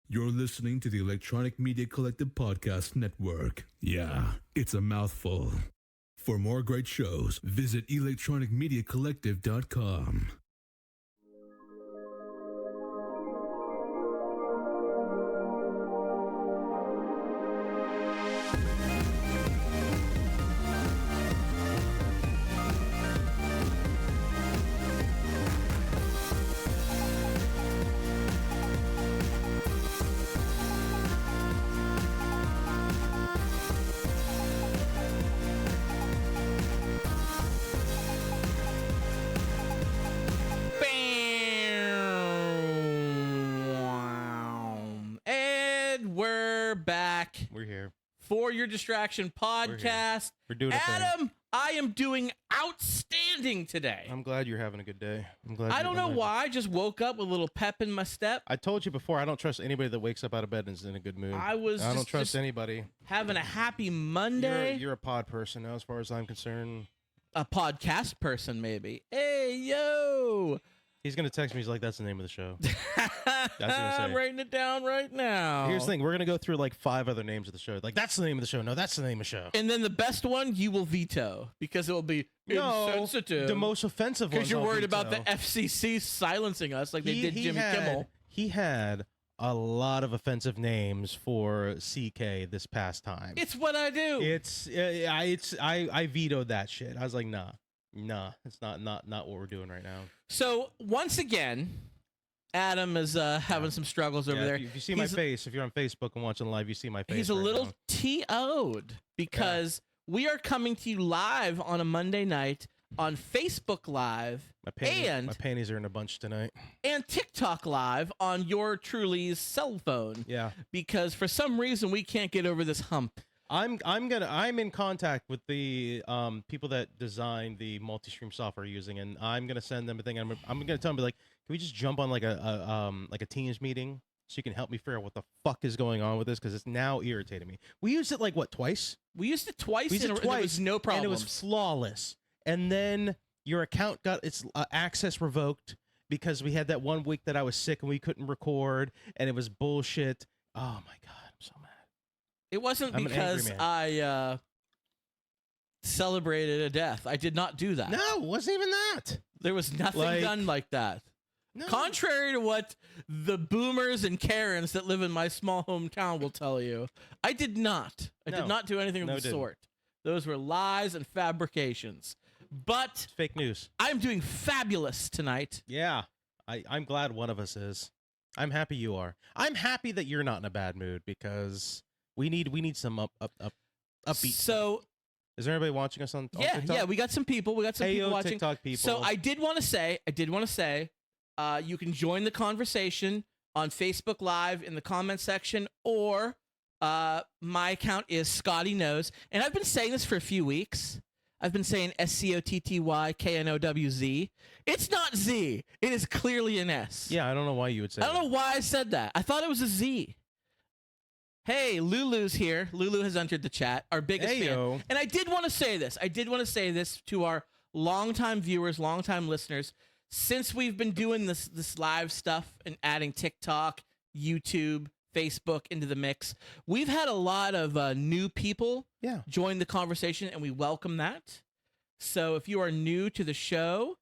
You're listening to the Electronic Media Collective Podcast Network. Yeah, it's a mouthful. For more great shows, visit electronicmediacollective.com. We're here. For your distraction podcast. We're doing it. Adam, I am doing outstanding today. I'm glad you're having a good day. I'm glad. I don't know why. I just woke up with a little pep in my step. I told you before, I don't trust anybody that wakes up out of bed and is in a good mood. I don't trust anybody. Having a happy Monday. You're a pod person now, as far as I'm concerned. A podcast person, maybe. Hey, yo. He's going to text me. He's like, that's the name of the show. That's what I'm writing it down right now. Here's the thing. We're going to go through like 5 other names of the show. Like, that's the name of the show. No, that's the name of the show. And then the best one, you will veto because it will be insensitive. The most offensive one. Because you're worried about the FCC silencing us like they did Jimmy Kimmel. He had a lot of offensive names for CK this past time. It's what I do. I vetoed that shit. I was like, nah, it's not what we're doing right now. So once again, Adam is having some struggles over there. If you see my face, if you're on Facebook and watching live, you see my face. He's a little TO'd because we are coming to you live on a Monday night on Facebook Live. My panties are in a bunch tonight. And TikTok Live on your Truly's cell phone. Yeah. Because for some reason we can't get over this hump. I'm in contact with the people that designed the multi-stream software using, and I'm gonna send them a thing. I'm gonna tell them, like, can we just jump on like a Teams meeting so you can help me figure out what the fuck is going on with this, because it's now irritating me. We used it like what, twice? We used it twice. There was no problem. And it was flawless. And then your account got its access revoked because we had that 1 week that I was sick and we couldn't record, and it was bullshit. Oh my god, I'm so mad. It wasn't because I celebrated a death. I did not do that. No, it wasn't even that. There was nothing done like that. No. Contrary to what the boomers and Karens that live in my small hometown will tell you, I did not. I did not do anything of the sort. Those were lies and fabrications. But it's fake news. I'm doing fabulous tonight. Yeah, I'm glad one of us is. I'm happy you are. I'm happy that you're not in a bad mood, because we need some upbeat. So, is there anybody watching us on TikTok? Yeah, we got some people. We got some people watching. TikTok people. So I did want to say, you can join the conversation on Facebook Live in the comment section, or my account is Scotty Knows, and I've been saying this for a few weeks. I've been saying SCOTTYKNOWZ. It's not Z. It is clearly an S. Yeah, I don't know why you would say that. I don't know why I said that. I thought it was a Z. Hey, Lulu's here. Lulu has entered the chat, our biggest fan. And I did want to say this. I did want to say this to our longtime viewers, longtime listeners. Since we've been doing this live stuff and adding TikTok, YouTube, Facebook into the mix, we've had a lot of new people join the conversation, and we welcome that. So if you are new to the show,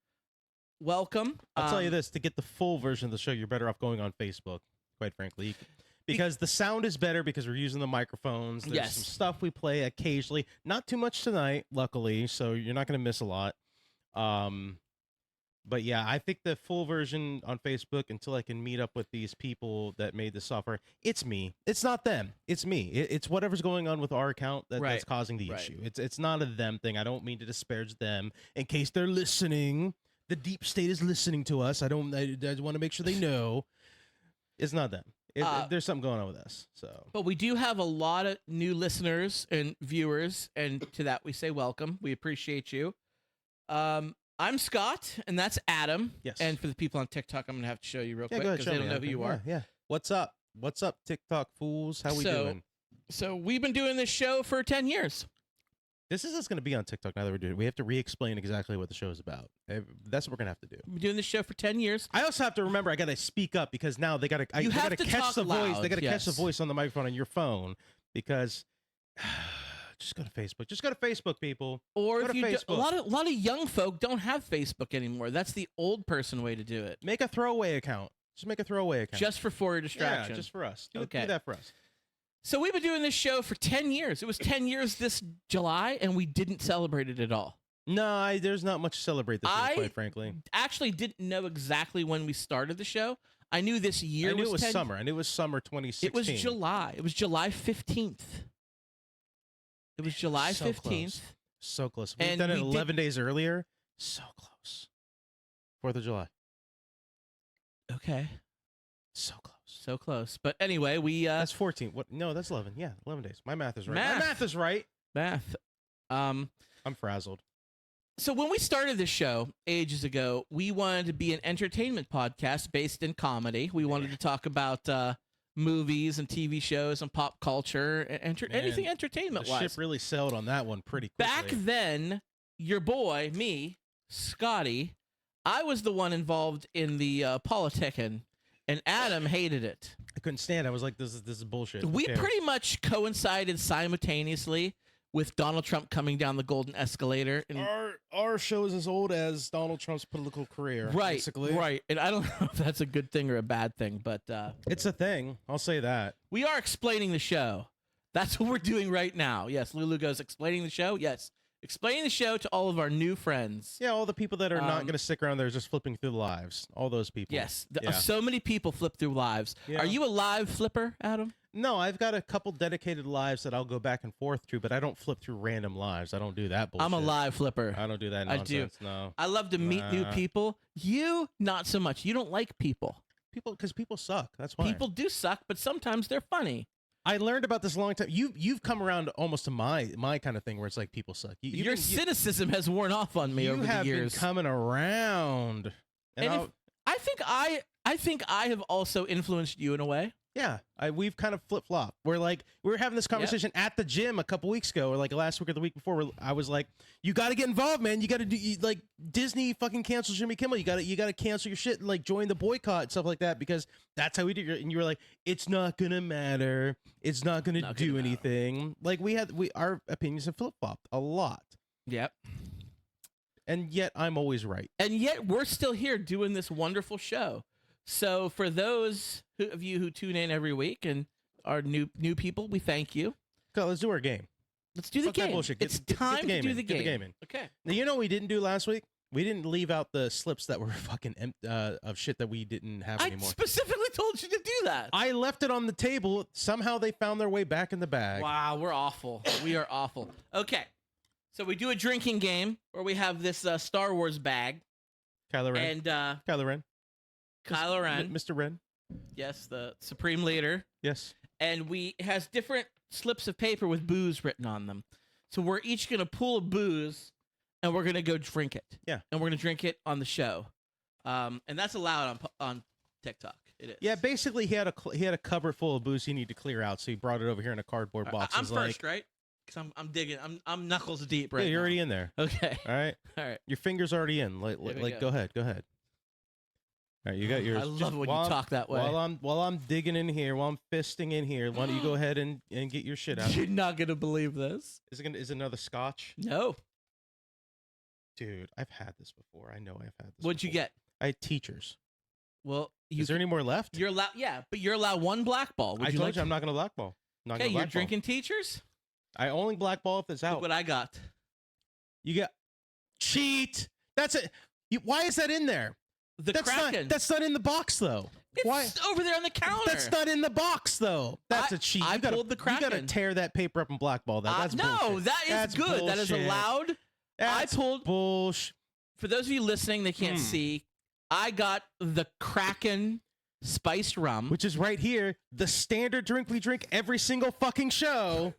welcome. I'll tell you this, to get the full version of the show, you're better off going on Facebook, quite frankly. Because the sound is better, because we're using the microphones. There's some stuff we play occasionally. Not too much tonight, luckily, so you're not going to miss a lot. But yeah, I think the full version on Facebook, until I can meet up with these people that made the software, it's me. It's not them. It's me. It's whatever's going on with our account that's causing the issue. It's not a them thing. I don't mean to disparage them in case they're listening. The deep state is listening to us. I want to make sure they know. It's not them. There's something going on with us. But we do have a lot of new listeners and viewers, and to that we say welcome. We appreciate you. I'm Scott, and that's Adam. Yes. And for the people on TikTok, I'm going to have to show you real quick because they don't know who you are. Yeah. What's up? What's up, TikTok fools? How we doing? So we've been doing this show for 10 years. This is just going to be on TikTok now that we're doing it. We have to re-explain exactly what the show is about. That's what we're going to have to do. We've been doing this show for 10 years. I also have to remember I got to speak up because now they got to catch the voice. They got to catch the voice on the microphone on your phone because just go to Facebook. Just go to Facebook, people. Or if you a lot of young folk don't have Facebook anymore. That's the old person way to do it. Make a throwaway account. Just make a throwaway account. Just for your distraction. Yeah, just for us. Do that for us. So we've been doing this show for 10 years. It was 10 years this July, and we didn't celebrate it at all. No, there's not much to celebrate this year, quite frankly. Actually didn't know exactly when we started the show. I knew this year I knew it was summer. I knew it was summer 2016. It was July. It was July 15th. It was July 15th. Close. So close. We've done it 11 days earlier. So close. 4th of July. Okay. So close. So close. But anyway, we that's 14. What? No, that's 11. Yeah, 11 days. My math is right. My math is right. Math. I'm frazzled. So when we started this show ages ago, we wanted to be an entertainment podcast based in comedy. We wanted to talk about movies and TV shows and pop culture and anything entertainment-wise. The ship really sailed on that one pretty quickly. Back then, your boy, me, Scotty, I was the one involved in the politicking. And Adam hated it. I couldn't stand it. I was like, this is bullshit. We pretty much coincided simultaneously with Donald Trump coming down the golden escalator. And our show is as old as Donald Trump's political career. Right, basically. Right. And I don't know if that's a good thing or a bad thing, but... it's a thing. I'll say that. We are explaining the show. That's what we're doing right now. Yes, Lulu goes, explaining the show? Yes. Explaining the show to all of our new friends. Yeah, all the people that are not going to stick around there just flipping through lives. All those people. Yes. So many people flip through lives. Yeah. Are you a live flipper, Adam? No, I've got a couple dedicated lives that I'll go back and forth to, but I don't flip through random lives. I don't do that bullshit. I'm a live flipper. I don't do that nonsense. I do. No. I love to meet new people. You, not so much. You don't like people. Because people suck. That's why. People do suck, but sometimes they're funny. I learned about this a long time. You've come around almost to my kind of thing where it's like people suck. Your cynicism has worn off on me over the years. You have been coming around, and I think I have also influenced you in a way. Yeah, we've kind of flip-flopped. We were having this conversation at the gym a couple weeks ago, or like last week or the week before, where I was like, you got to get involved, man. You got to do, like, Disney fucking canceled Jimmy Kimmel. You got to cancel your shit and like join the boycott and stuff like that, because that's how we do it. And you were like, it's not going to matter. It's not going to do anything. Like our opinions have flip-flopped a lot. Yep. And yet I'm always right. And yet we're still here doing this wonderful show. So for those of you who tune in every week and are new people, we thank you. Okay, let's do our game. Let's do the game. It's time to do the game. Get the game in. Okay. Now, you know what we didn't do last week? We didn't leave out the slips that were fucking of shit that we didn't have anymore. I specifically told you to do that. I left it on the table. Somehow they found their way back in the bag. Wow, we're awful. We are awful. Okay. So we do a drinking game where we have this Star Wars bag. Kylo Ren. And Kylo Ren. Kylo Ren. Mr. Ren. Yes, the Supreme Leader. Yes. And it has different slips of paper with booze written on them. So we're each going to pull a booze, and we're going to go drink it. Yeah. And we're going to drink it on the show. And that's allowed on TikTok. It is. Yeah, basically he had a cupboard full of booze he needed to clear out, so he brought it over here in a cardboard box. I'm first, right? Because I'm digging. I'm knuckles deep right now. Yeah, you're already in there. Okay. All right. All right. Your finger's already in. Go ahead. All right, you got yours. I love when you talk that way. While I'm digging in here, while I'm fisting in here, why don't you go ahead and get your shit out? You're not gonna believe this. Is it another scotch? No. Dude, I've had this before. I know I've had this. What'd you get? I had teachers. Well, is there any more left? You're allowed. Yeah, but you're allowed one blackball. I told you I'm not gonna blackball. Okay, you're drinking teachers. I only blackball if it's out. Look what I got. You got cheat. That's it. Why is that in there? That's not in the box though. It's over there on the counter. That's not in the box though. That's a cheat. I pulled the Kraken. You gotta tear that paper up and blackball that. That's no, bullshit. That's good. Bullshit. That is allowed. I pulled bullshit. For those of you listening, they can't see. I got the Kraken spiced rum, which is right here, the standard drink we drink every single fucking show.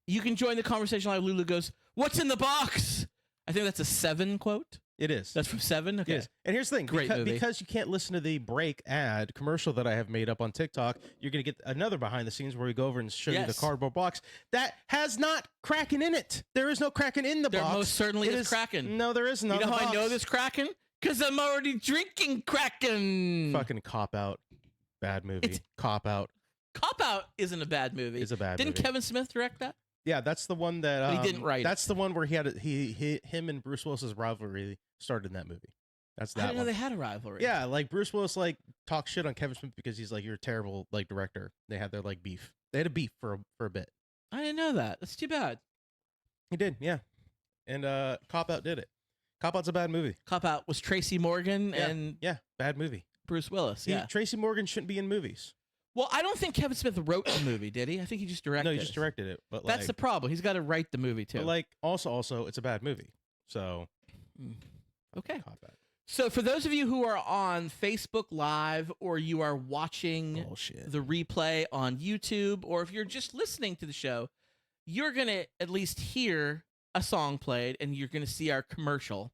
You can join the conversation like Lulu goes, "What's in the box?" I think that's a 7 quote. It is. That's from 7? Okay. Yes. And here's the thing. Great movie. Because you can't listen to the break ad commercial that I have made up on TikTok, you're going to get another behind the scenes where we go over and show you the cardboard box that has not Kraken in it. There is no Kraken in the box. There most certainly is Kraken. No, there is not. You know how I know there's Kraken? Because I'm already drinking Kraken. Fucking Cop Out. Bad movie. Cop Out. Cop Out isn't a bad movie. It's a bad movie. Didn't Kevin Smith direct that? Yeah, that's the one that But he didn't write. That's the one where him and Bruce Willis's rivalry started in that movie. That's that. I didn't know they had a rivalry. Yeah, like Bruce Willis like talks shit on Kevin Smith because he's like, you're a terrible like director. They had their like beef. They had a beef for a bit. I didn't know that. That's too bad. He did, yeah. And Cop Out did it. Cop Out's a bad movie. Cop Out was Tracy Morgan and bad movie. Bruce Willis. Yeah, Tracy Morgan shouldn't be in movies. Well, I don't think Kevin Smith wrote the movie, did he? I think he just directed it. No, he just directed it. But that's the problem. He's got to write the movie too. But like, also, it's a bad movie. So, okay. Cop Out. So for those of you who are on Facebook Live or you are watching the replay on YouTube, or if you're just listening to the show, you're going to at least hear a song played and you're going to see our commercial,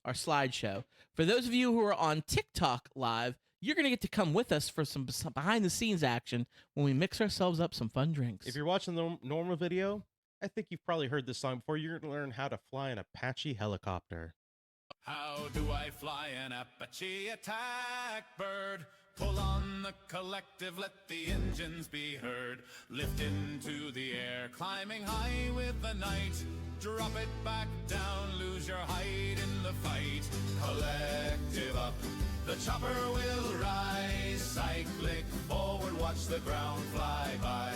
our slideshow. For those of you who are on TikTok Live, you're going to get to come with us for some behind-the-scenes action when we mix ourselves up some fun drinks. If you're watching the normal video, I think you've probably heard this song before. You're going to learn how to fly an Apache helicopter. How do I fly an Apache attack bird? Pull on the collective, let the engines be heard. Lift into the air, climbing high with the night. Drop it back down, lose your height in the fight. Collective up, the chopper will rise. Cyclic forward, watch the ground fly by.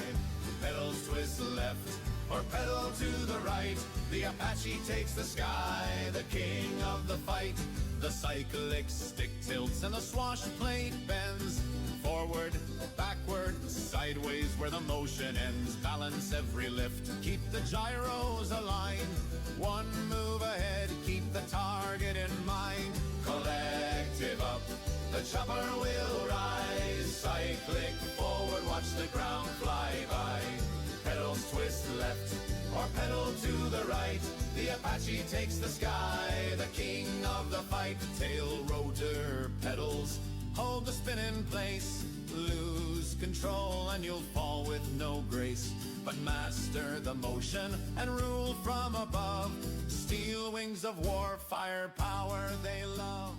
Pedals twist left, or pedal to the right. The Apache takes the sky, the king of the fight. The cyclic stick tilts and the swash plate bends. Forward, backward, sideways where the motion ends. Balance every lift, keep the gyros aligned. One move ahead, keep the target in mind. Collective up, the chopper will rise. Cyclic forward, watch the ground fly by. Pedals twist left, or pedal to the right. The Apache takes the sky, the king of the fight. Tail rotor pedals, hold the spin in place. Lose control and you'll fall with no grace. But master the motion and rule from above. Steel wings of war, firepower they love.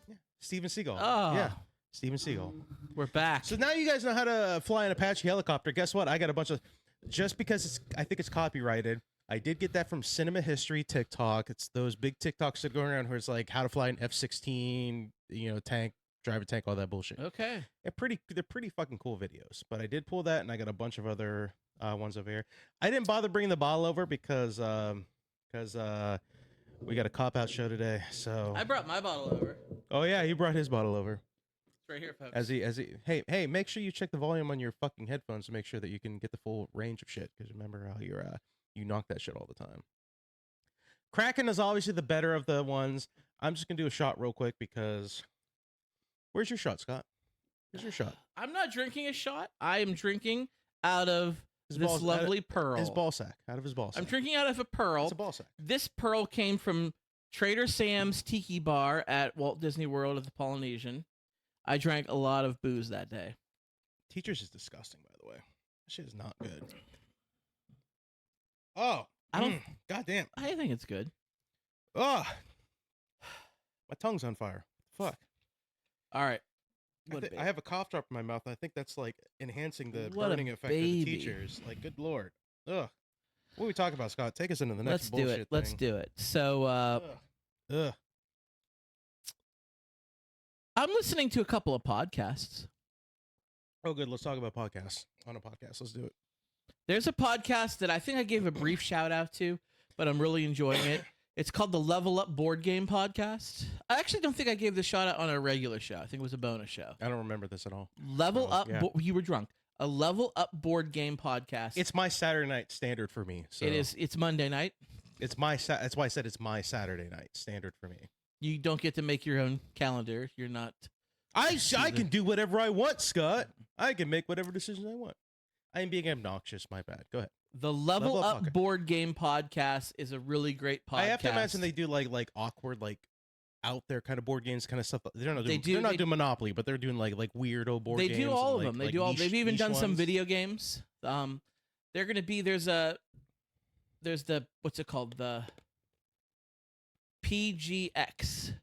Yeah. Steven Seagal. Oh. Yeah. Steven Seagal. We're back. So now you guys know how to fly an Apache helicopter. Guess what? I got a bunch of... Just because I think it's copyrighted, I did get that from Cinema History TikTok. It's those big TikToks that go around where it's like how to fly an F-16, tank, drive a tank, all that bullshit. Okay. They're pretty fucking cool videos. But I did pull that, and I got a bunch of other ones over here. I didn't bother bringing the bottle over because we got a cop-out show today. So I brought my bottle over. Oh yeah, he brought his bottle over. Right here, folks. As he, hey, make sure you check the volume on your fucking headphones to make sure that you can get the full range of shit. Because remember how you knock that shit all the time. Kraken is obviously the better of the ones. I'm just gonna do a shot real quick because. Where's your shot, Scott? Where's your shot? I'm not drinking a shot. I am drinking out of this lovely pearl. His ball sack. Out of his ball sack. I'm drinking out of a pearl. It's a ball sack. This pearl came from Trader Sam's Tiki Bar at Walt Disney World at the Polynesian. I drank a lot of booze that day. Teachers is disgusting, by the way. That shit is not good. Oh, I don't. Goddamn. I think it's good. Oh, my tongue's on fire. Fuck. All right. I have a cough drop in my mouth. And I think that's like enhancing the burning effect of the teachers. Like, good lord. Ugh. What are we talking about, Scott? Take us into the next bullshit thing. Let's do it. So, Ugh. I'm listening to a couple of podcasts. Oh, good. Let's talk about podcasts. On a podcast. Let's do it. There's a podcast that I think I gave a brief shout out to, but I'm really enjoying it. It's called the Level Up Board Game Podcast. I actually don't think I gave the shout out on a regular show. I think it was a bonus show. I don't remember this at all. You were drunk. A Level Up Board Game Podcast. It's my Saturday night standard for me. So it is. It's Monday night. That's why I said it's my Saturday night standard for me. You don't get to make your own calendar. You're not. I can do whatever I want, Scott. I can make whatever decisions I want. I am being obnoxious. My bad. Go ahead. The Level Up Board Game Podcast is a really great podcast. I have to imagine they do like awkward, like out there kind of board games, kind of stuff. They're not doing Monopoly, but they're doing like weirdo board games. They do all of them. They do all. They've even done some video games. They're gonna be there's the what's it called, the PGX,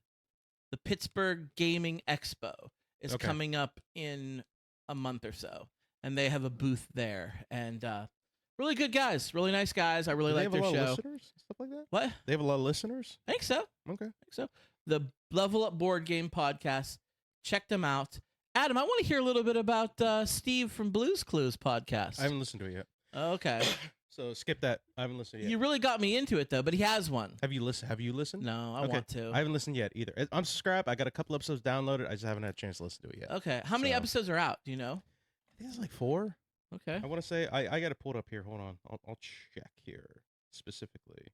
the Pittsburgh Gaming Expo is coming up in a month or so, and they have a booth there, and really good guys, really nice guys. I really like their show. They have a lot of listeners, stuff like that. What? They have a lot of listeners. I think so. Okay, I think so. The Level Up Board Game Podcast. Check them out. Adam, I want to hear a little bit about Steve from Blues Clues podcast. I haven't listened to it yet. Okay. So skip that. I haven't listened yet. You really got me into it though, but he has one. Have you listened? No, I want to. I haven't listened yet either. I'm subscribed. I got a couple episodes downloaded. I just haven't had a chance to listen to it yet. Okay. How many episodes are out? Do you know? I think it's like 4. Okay. I want to say I got to pull it up here. Hold on. I'll check here specifically.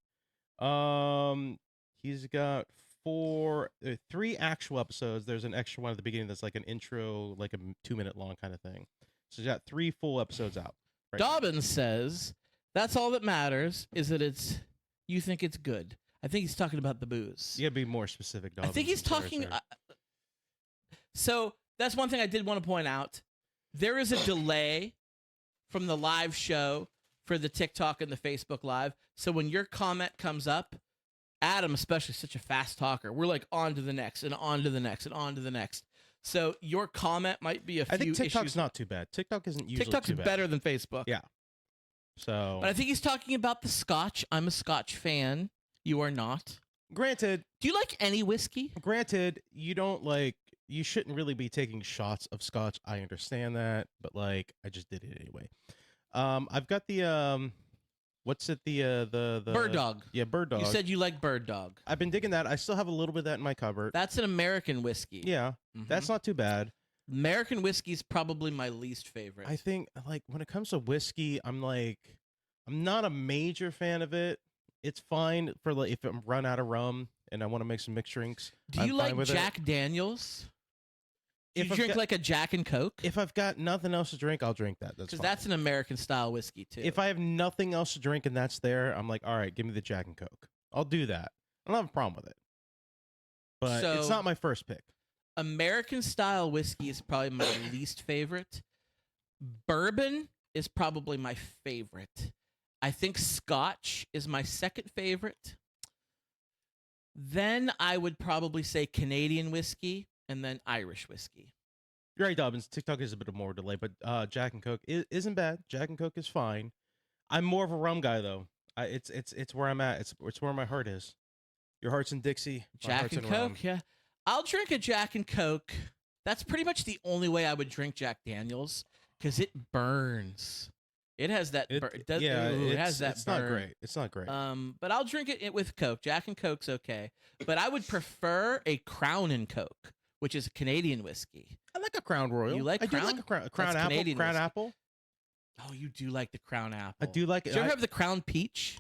He's got 3 actual episodes. There's an extra one at the beginning that's like an intro, like a 2-minute long kind of thing. So he's got 3 full episodes out. Right Dobbins says that's all that matters is that you think it's good. I think he's talking about the booze. You gotta be more specific, Dobbins. I think he's talking. So that's one thing I did want to point out. There is a delay from the live show for the TikTok and the Facebook Live. So when your comment comes up, Adam especially is such a fast talker. We're like on to the next and on to the next and on to the next. So your comment might be a few issues. I think TikTok's issues. not too bad. TikTok isn't usually TikTok's too bad. better than Facebook. Yeah. So, but I think he's talking about the Scotch. I'm a Scotch fan. You are not. Granted. Do you like any whiskey? Granted, you shouldn't really be taking shots of Scotch. I understand that, but I just did it anyway. I've got the what's it? The Bird Dog. Yeah, Bird Dog. You said you like Bird Dog. I've been digging that. I still have a little bit of that in my cupboard. That's an American whiskey. Yeah, that's not too bad. American whiskey is probably my least favorite. I think when it comes to whiskey, I'm not a major fan of it. It's fine for if I'm run out of rum and I want to make some mixed drinks. Do you like Jack Daniels? Do you drink like a Jack and Coke? If I've got nothing else to drink, I'll drink that. Because that's an American style whiskey too. If I have nothing else to drink and that's there, I'm like, all right, give me the Jack and Coke. I'll do that. I don't have a problem with it. But it's not my first pick. American style whiskey is probably my least favorite. Bourbon is probably my favorite. I think Scotch is my second favorite. Then I would probably say Canadian whiskey and then Irish whiskey. You're right, Dobbins. TikTok is a bit of more delay, but Jack and Coke isn't bad. Jack and Coke is fine. I'm more of a rum guy though. It's where I'm at. It's where my heart is. Your heart's in Dixie. Jack and Coke, rum. yeah. I'll drink a Jack and Coke. That's pretty much the only way I would drink Jack Daniels because it burns. It has that. It has that. It's burn. not great. It's not great. But I'll drink it with Coke. Jack and Coke's okay. But I would prefer a Crown and Coke, which is a Canadian whiskey. I like a Crown Royal. You like I Crown? do like a Crown Apple. Canadian Crown whiskey. Apple. Oh, you do like the Crown Apple. I do like it. Did you ever have the Crown Peach?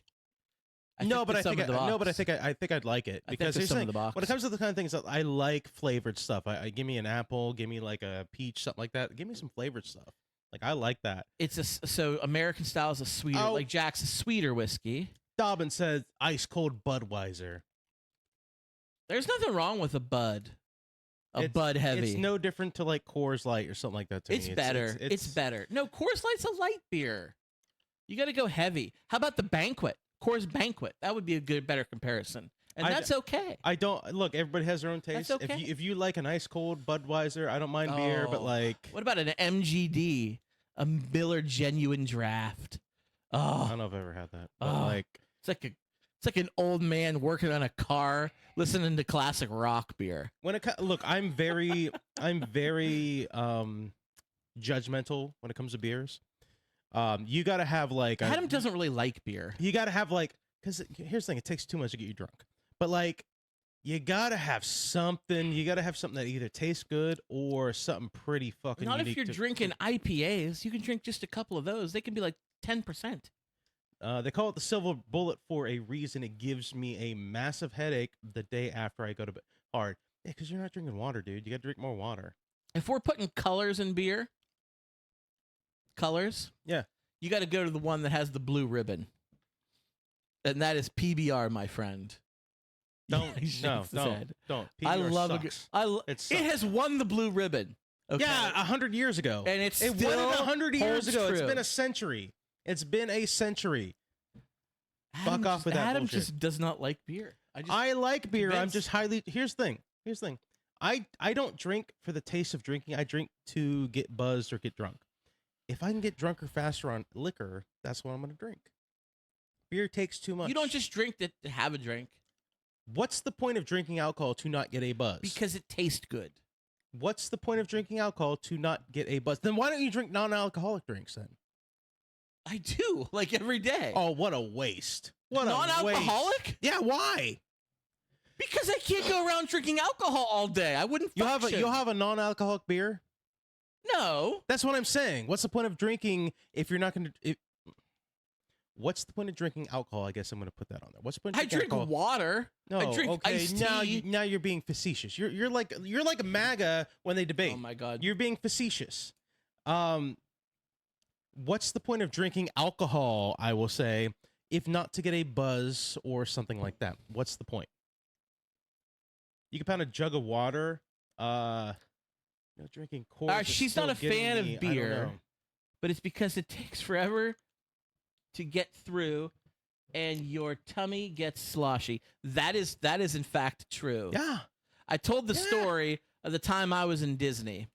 I think I'd like it because some of the box. When it comes to the kind of things that I like, flavored stuff. I give me an apple, give me like a peach, something like that. Give me some flavored stuff. I like that. So American style is a sweeter, like Jack's a sweeter whiskey. Dobbin says ice cold Budweiser. There's nothing wrong with a Bud. Bud heavy. It's no different to like Coors Light or something like that to me. It's better. It's better. No, Coors Light's a light beer. You got to go heavy. How about the Banquet? Coors Banquet. That would be a better comparison. And that's okay. I don't look. Everybody has their own taste. That's okay. If you like an ice cold Budweiser, I don't mind beer. But what about an MGD, a Miller Genuine Draft? I don't know if I've ever had that. But it's like an old man working on a car, listening to classic rock beer. I'm very judgmental when it comes to beers. You got to have Adam doesn't really like beer. You got to have because here's the thing, it takes too much to get you drunk. But you got to have something. You got to have something that either tastes good or something pretty fucking Not unique. if you're drinking IPAs. You can drink just a couple of those. They can be like 10%. They call it the silver bullet for a reason. It gives me a massive headache the day after I go to bed. Hard. Yeah, because you're not drinking water, dude. You got to drink more water. If we're putting colors in beer, yeah, you got to go to the one that has the blue ribbon. And that is PBR, my friend. Don't. PBR I love sucks. It has won the blue ribbon. Okay. Yeah, 100 years ago. And it won it 100 years ago. True. It's been a century. It's been a century. Fuck off with that Adam bullshit. just does not like beer. I like beer. I'm just highly... Here's the thing. I don't drink for the taste of drinking. I drink to get buzzed or get drunk. If I can get drunker faster on liquor, that's what I'm going to drink. Beer takes too much. You don't just drink to have a drink. What's the point of drinking alcohol to not get a buzz? Because it tastes good. What's the point of drinking alcohol to not get a buzz? Then why don't you drink non-alcoholic drinks then? I do, like every day. Oh, what a waste. What non-alcoholic? A waste. Yeah, why? Because I can't go around drinking alcohol all day. I wouldn't function. You'll have a non-alcoholic beer? No. That's what I'm saying. What's the point of drinking if you're not going to... What's the point of drinking alcohol? I guess I'm going to put that on there. What's the point of drinking alcohol? Water. No, I drink iced tea. Now you're being facetious. You're like MAGA when they debate. Oh my God. You're being facetious. What's the point of drinking alcohol, I will say, if not to get a buzz or something like that? What's the point? You can pound a jug of water. Drinking Coors. She's not a fan of beer, but it's because it takes forever to get through, and your tummy gets sloshy. That is in fact true. Yeah. I told the story of the time I was in Disney,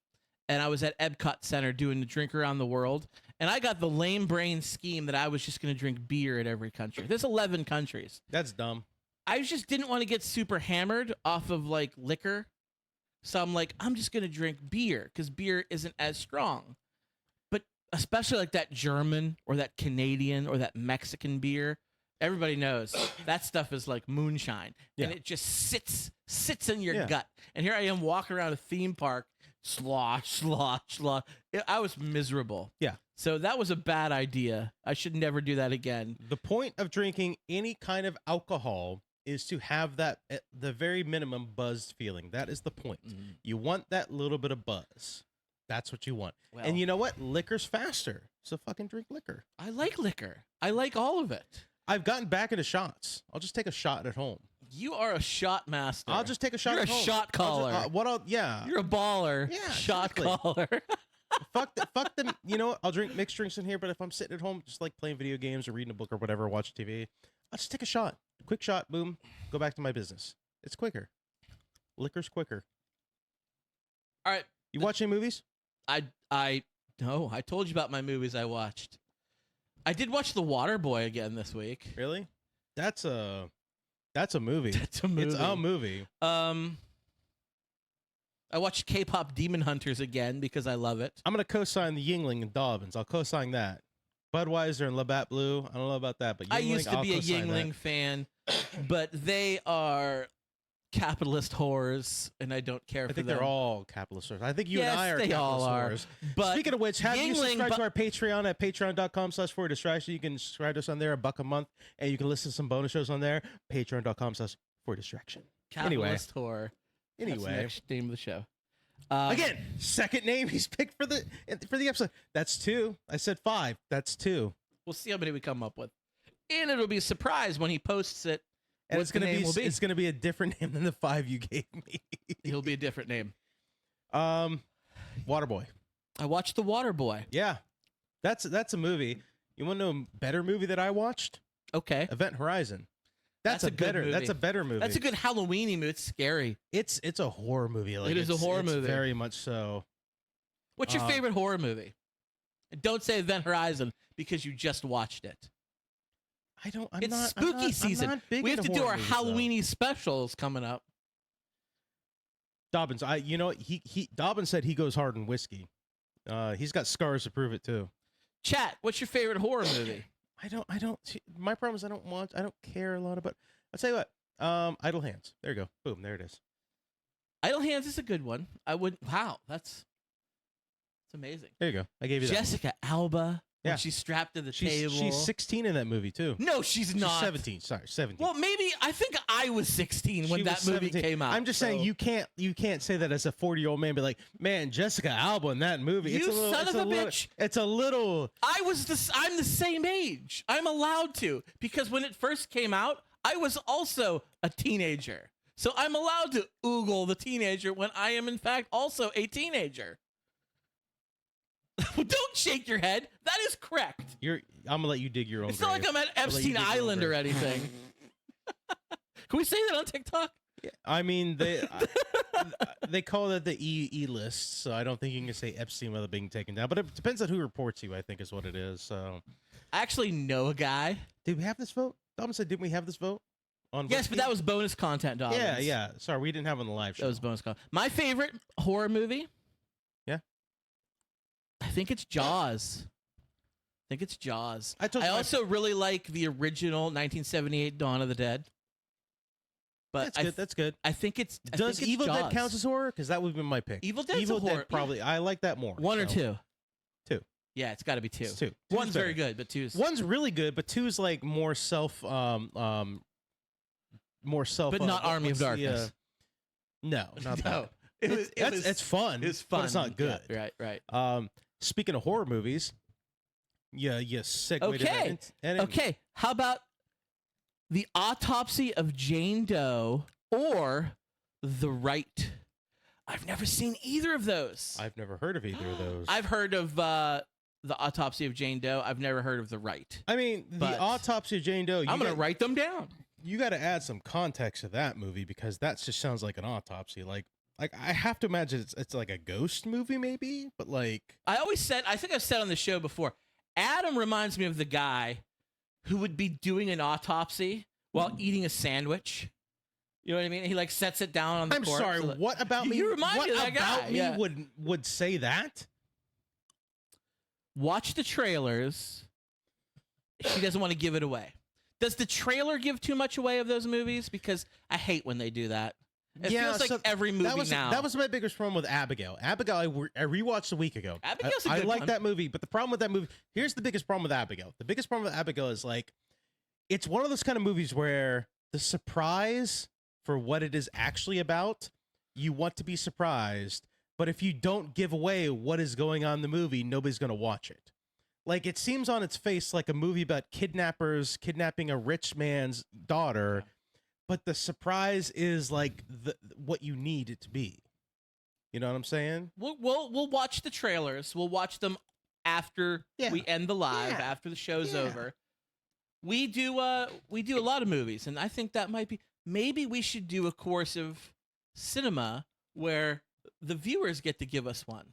and I was at Epcot Center doing the Drink Around the World, and I got the lame brain scheme that I was just going to drink beer at every country. There's 11 countries. That's dumb. I just didn't want to get super hammered off of like liquor, so I'm like, I'm just going to drink beer because beer isn't as strong. Especially like that German or that Canadian or that Mexican beer, everybody knows that stuff is like moonshine, and it just sits in your gut. And here I am walking around a theme park, slosh. I was miserable. Yeah. So that was a bad idea. I should never do that again. The point of drinking any kind of alcohol is to have that at the very minimum buzzed feeling. That is the point. Mm-hmm. You want that little bit of buzz. That's what you want. Well, and you know what? Liquor's faster. So fucking drink liquor. I like liquor. I like all of it. I've gotten back into shots. I'll just take a shot at home. You are a shot master. I'll just take a shot You're at home. You're a shot caller. Yeah. You're a baller. Yeah. Shot caller. Fuck them. You know what? I'll drink mixed drinks in here, but if I'm sitting at home just like playing video games or reading a book or whatever, watching TV, I'll just take a shot. Quick shot, boom, go back to my business. It's quicker. Liquor's quicker. All right. You watch any movies? No, I told you about my movies I watched. I did watch The Waterboy again this week. Really? That's a movie. That's a movie. It's a movie. I watched K-pop Demon Hunters again because I love it. I'm gonna co-sign the Yingling and Dobbins. I'll co-sign that. Budweiser and Labatt Blue. I don't know about that, but Yingling, I used to be a Yingling fan, but they are capitalist whores, and I don't care for them. I think they're all capitalist whores. I think you and I are capitalist whores. But speaking of which, have you subscribed to our Patreon at patreon.com/4distraction? You can subscribe to us on there, $1 a month, and you can listen to some bonus shows on there. Patreon.com/4distraction. Capitalist whore. Anyway, that's the next name of the show. Again, second name he's picked for the episode. That's 2. I said 5. That's 2. We'll see how many we come up with, and it'll be a surprise when he posts it. And it's gonna be a different name than the 5 you gave me. It'll be a different name. Waterboy. I watched The Waterboy. Yeah, that's a movie. You want to know a better movie that I watched? Okay. Event Horizon. That's a better movie. That's a better movie. That's a good Halloweeny movie. It's scary. It's a horror movie. It is a horror movie. Very much so. What's your favorite horror movie? And don't say Event Horizon because you just watched it. It's spooky season. We have to do our Halloweeny specials coming up. Dobbins, Dobbins said he goes hard in whiskey. He's got scars to prove it too. Chat, what's your favorite horror movie? I don't. My problem is I don't care a lot about. I'll tell you what. Idle Hands. There you go. Boom. There it is. Idle Hands is a good one. I would. Wow, that's amazing. There you go. I gave you that Jessica Alba. When she's strapped to the table. She's 16 in that movie too. No, she's not. She's 17. Sorry, 17. Well, maybe I think I was 16 when that movie came out. I'm just saying you can't say that as a 40-year-old man. Be like, man, Jessica Alba in that movie. You son of a bitch. It's a little. I'm the same age. I'm allowed to, because when it first came out, I was also a teenager. So I'm allowed to oogle the teenager when I am in fact also a teenager. Don't shake your head. That is correct. I'm gonna let you dig your own. It's not like I'm at Epstein Island or anything. Can we say that on TikTok? Yeah, I mean, they call it the E list, so I don't think you can say Epstein without being taken down. But it depends on who reports you, I think, is what it is. So I actually know a guy. Did we have this vote? Dom said, didn't we have this vote? Yes, but that was bonus content, Dom. Yeah. Sorry, we didn't have it on the live show. That was bonus content. My favorite horror movie? Yeah. I think it's Jaws. I also really like the original 1978 Dawn of the Dead. But that's good. I think it's Does Evil Dead count as horror? Because that would be my pick. Evil Dead's a horror. Dead probably. I like that more. One or two? Two. Yeah, it's got to be two. It's two. One's very good, but two's... One's really good, but two's like more self... more self... But not Army of Darkness. No, not that. It's fun. It's fun. But it's not good. Yeah, right. Speaking of horror movies, segue okay. to that. Okay, how about The Autopsy of Jane Doe or The Right? I've never seen either of those. I've never heard of either of those. I've heard of The Autopsy of Jane Doe. I've never heard of The Right. I mean, The Autopsy of Jane Doe. I'm going to write them down. You got to add some context to that movie, because that just sounds like an autopsy. Like I have to imagine it's like a ghost movie, maybe, but like I think I've said on the show before, Adam reminds me of the guy who would be doing an autopsy while eating a sandwich. You know what I mean? He like sets it down on the corpse. I'm sorry. What about me? You remind me of that guy. What about me would say that? Watch the trailers. She doesn't want to give it away. Does the trailer give too much away of those movies? Because I hate when they do that. It feels like every movie now. That was my biggest problem with Abigail. Abigail, I rewatched a week ago. Abigail's a good I like one. that movie, but the problem with that movie, here's the biggest problem with Abigail. The biggest problem with Abigail is like, it's one of those kind of movies where the surprise for what it is actually about, you want to be surprised, but if you don't give away what is going on in the movie, nobody's going to watch it. Like, it seems on its face like a movie about kidnappers kidnapping a rich man's daughter, but the surprise is like what you need it to be. You know what I'm saying? We'll watch the trailers. We'll watch them after we end the live, after the show's over. We do a lot of movies, and I think that might be, maybe we should do a course of cinema where the viewers get to give us one.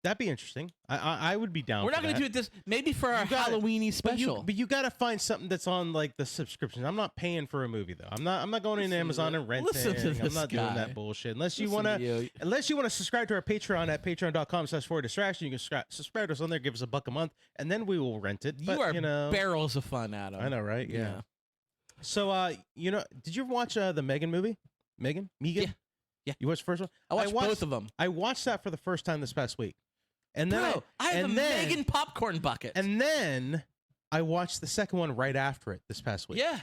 That'd be interesting. I would be down. We're not going to do it this, maybe for our Halloweeny special. But you got to find something that's on like the subscription. I'm not paying for a movie though. I'm not going into Amazon and renting. I'm not doing that bullshit. Unless you want to subscribe to our Patreon at patreon.com/4distraction. You can subscribe to us on there. Give us $1 a month, and then we will rent it. But, you are barrels of fun, Adam. I know, right? Yeah. So, did you ever watch the Megan movie? Megan? Yeah. You watched the first one? I watched both of them. I watched that for the first time this past week. And then I have a Megan popcorn bucket. And then I watched the second one right after it this past week. Yeah.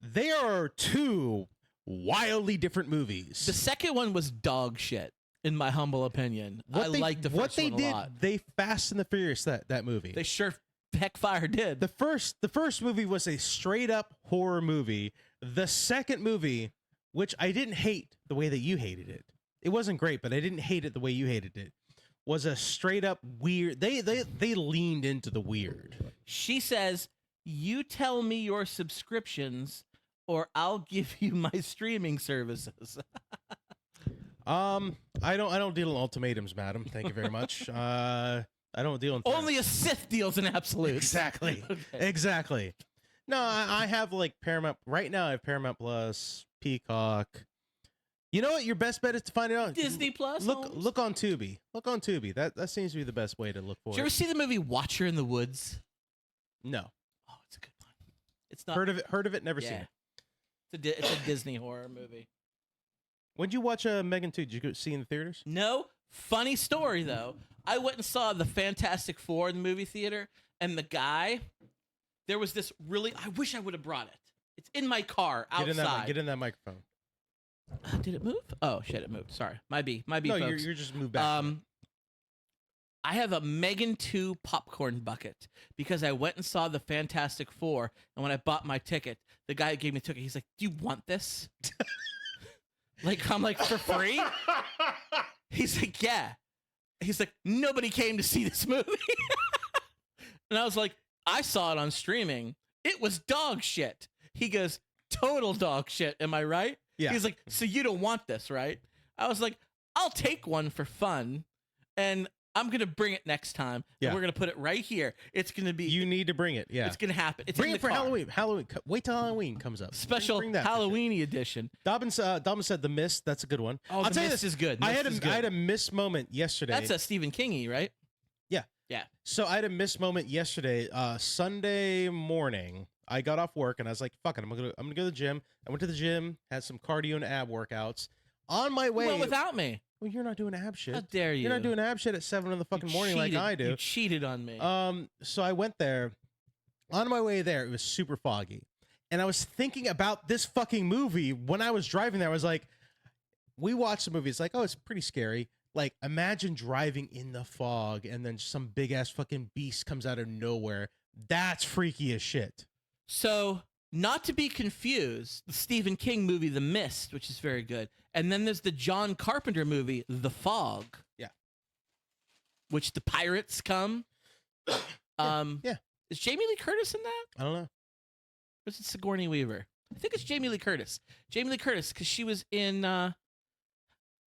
They are two wildly different movies. The second one was dog shit, in my humble opinion. I liked the first one a lot. They Fast and the Furious that movie. They sure heck fire did. The first movie was a straight up horror movie. The second movie, which I didn't hate the way that you hated it. It wasn't great, but I didn't hate it the way you hated it. Was a straight up weird. They leaned into the weird. She says, "You tell me your subscriptions, or I'll give you my streaming services." I don't deal in ultimatums, madam. Thank you very much. I don't deal in only a Sith deals in absolutes. Exactly. Okay. Exactly. No, I have like Paramount right now. I have Paramount Plus, Peacock. You know what? Your best bet is to find it on Disney Plus. Look on Tubi. Look on Tubi. That seems to be the best way to look for it. Did you ever see the movie Watcher in the Woods? No. Oh, it's a good one. It's not heard of it. Never seen it. It's a Disney horror movie. When did you watch Megan 2? Did you go see in the theaters? No. Funny story, though. I went and saw the Fantastic Four in the movie theater, and the guy, there was this really, I wish I would have brought it. It's in my car outside. Get in that microphone. Did it move? Oh, shit, it moved. Sorry. Might be, No, folks. you're just moved back. I have a Megan 2 popcorn bucket because I went and saw the Fantastic Four, and when I bought my ticket, the guy who gave me the ticket, he's like, "Do you want this?" I'm like, "For free?" He's like, "Yeah." He's like, "Nobody came to see this movie." And I was like, "I saw it on streaming. It was dog shit." He goes, "Total dog shit. Am I right?" Yeah. He's like, "So you don't want this, right?" I was like, "I'll take one for fun, and I'm going to bring it next time. Yeah. And we're going to put it right here. It's going to be... You need to bring it, yeah. It's going to happen. It's bring in it for car. Halloween. Wait till Halloween comes up. Special bring that Halloween-y edition. Dobbin said The Mist. That's a good one. Oh, I'll The tell you Mist this, is good. I had a missed moment yesterday. That's a Stephen King-y, right? Yeah. Yeah. So I had a missed moment yesterday. Sunday morning, I got off work and I was like, "Fuck it, I'm gonna go to the gym." I went to the gym, had some cardio and ab workouts. On my way, You went without me. well, you're not doing ab shit. How dare you? You're not doing ab shit at 7 in the fucking morning like I do. You cheated on me. So I went there. On my way there, it was super foggy, and I was thinking about this fucking movie when I was driving there. I was like, we watched the movie. It's like, oh, it's pretty scary. Like, imagine driving in the fog and then some big ass fucking beast comes out of nowhere. That's freaky as shit. So, not to be confused, the Stephen King movie, The Mist, which is very good. And then there's the John Carpenter movie, The Fog. Yeah. Which the pirates come. Yeah. Is Jamie Lee Curtis in that? I don't know. Or is it Sigourney Weaver? I think it's Jamie Lee Curtis. Jamie Lee Curtis, because she was in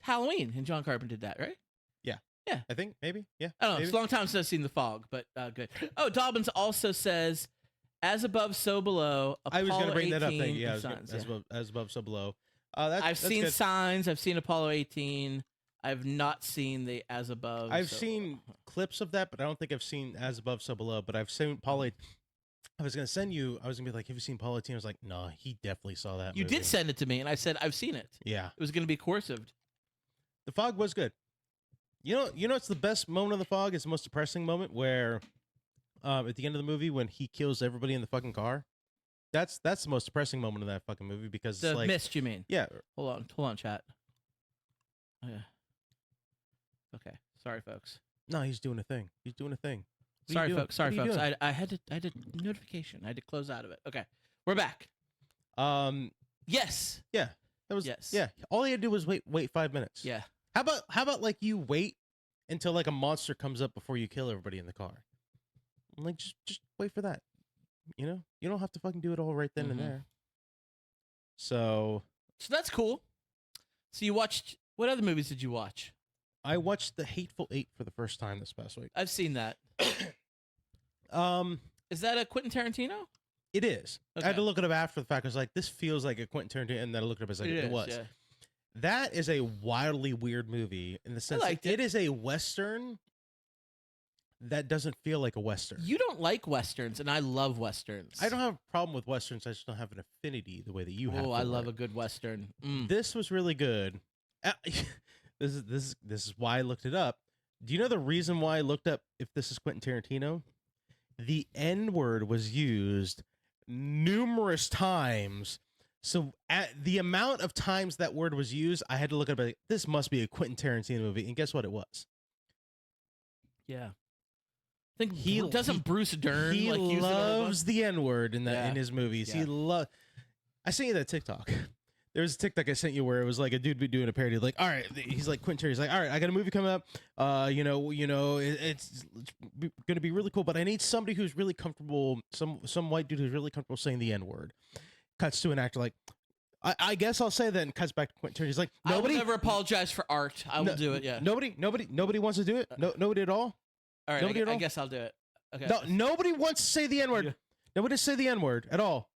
Halloween, and John Carpenter did that, right? Yeah. Yeah. I think, maybe. Yeah. I don't know. maybe. It's a long time since I've seen The Fog, but good. Oh, Dobbins also says, "As above, so below." Apollo I was going to bring that up. 18 Yeah, and Signs. as above, so below. I've seen good. Signs. I've seen Apollo 18. I've not seen the As Above. I've seen clips of that, but I don't think I've seen As Above, So Below. But I've seen Paul. I was going to send you. I was going to be like, "Have you seen Paul 18?" I was like, "No, he definitely saw that." You movie. did send it to me, and I said I've seen it. Yeah. It was going to be coercive. The Fog was good. You know, it's the best moment of The Fog. It's the most depressing moment where, at the end of the movie, when he kills everybody in the fucking car. That's the most depressing moment of that fucking movie because The it's like, Mist, you mean? yeah, Hold on, chat. Oh, yeah. Okay. Sorry, folks. no, he's doing a thing. He's doing a thing. What are Sorry, you doing? folks. Sorry, What are you folks. doing? I had a notification. I had to close out of it. Okay, we're back. Yes. Yeah, that was Yes. Yeah, all he had to do was wait 5 minutes. Yeah. How about like you wait until like a monster comes up before you kill everybody in the car? Like just wait for that. You know, you don't have to fucking do it all right then and Mhm. there. So that's cool. So you watched, what other movies did you watch? I watched The Hateful Eight for the first time this past week. I've seen that. Um, Is that a Quentin Tarantino? it is. Okay. I had to look it up after the fact. I was like, this feels like a Quentin Tarantino, and then I looked it up. It's like it is, was. yeah. That is a wildly weird movie in the sense liked that it. it is a Western that doesn't feel like a Western. You don't like Westerns, and I love Westerns. I don't have a problem with Westerns. I just don't have an affinity the way that you have. Oh, for I love it. a good Western. Mm. This was really good. This is why I looked it up. Do you know the reason why I looked up if this is Quentin Tarantino? The N-word was used numerous times. So at the amount of times that word was used, I had to look up like, this must be a Quentin Tarantino movie. And guess what it was? Yeah. I think He- doesn't Bruce Dern He like use it all the time? loves the N-word in Yeah. his movies. Yeah. I sent you that TikTok. There was a TikTok I sent you where it was like a dude be doing a parody, like, all right, he's like Quentin Tarantino. He's like, all right, I got a movie coming up. It's going to be really cool, but I need somebody who's really comfortable, some white dude who's really comfortable saying the N-word. Cuts to an actor like, I guess I'll say that, and cuts back to Quentin Tarantino. He's like, nobody I will never apologize for art. I will do it. Yeah. Nobody wants to do it. No, nobody at all. All right. nobody at I all? guess I'll do it. Okay. No, nobody wants to say the N-word. Yeah. Nobody say the N-word at all.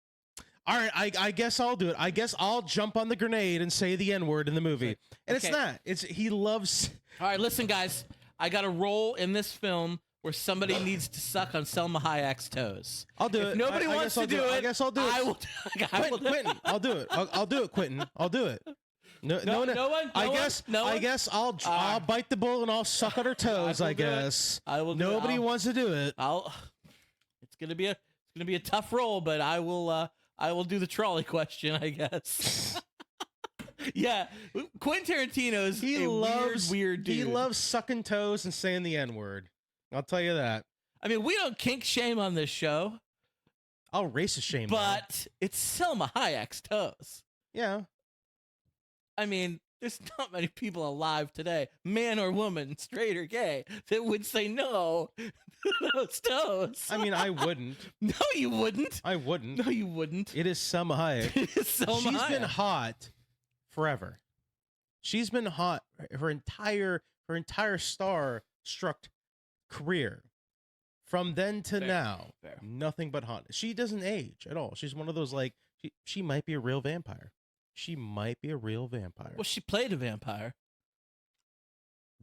All right, I guess I'll do it. I guess I'll jump on the grenade and say the N-word in the movie. And okay. it's not. He loves... All right, listen, guys. I got a role in this film where somebody needs to suck on Selma Hayek's toes. I'll do If it. nobody I wants guess to I'll do it, I guess I'll do it. I will. Quentin, I'll do it. I'll do it, Quentin. I'll do it. No one. I guess I'll bite the bullet and I'll suck on her toes. I guess I will. Nobody wants to do it. It's gonna be a tough role, but I will do the trolley question, I guess. Yeah, Quentin Tarantino's weird dude. He loves sucking toes and saying the N-word. I'll tell you that. I mean, we don't kink shame on this show. I'll racist shame, but it's Selma Hayek's toes. Yeah. I mean, there's not many people alive today, man or woman, straight or gay, that would say no to those toes. I mean, I wouldn't. No, you wouldn't. I wouldn't. No, you wouldn't. It is Selma Hayek. It is Selma She's Hayek. been hot forever. She's been hot her entire star-struck career. From then to now, nothing but hot. She doesn't age at all. She's one of those, like, she might be a real vampire. She might be a real vampire. Well, she played a vampire.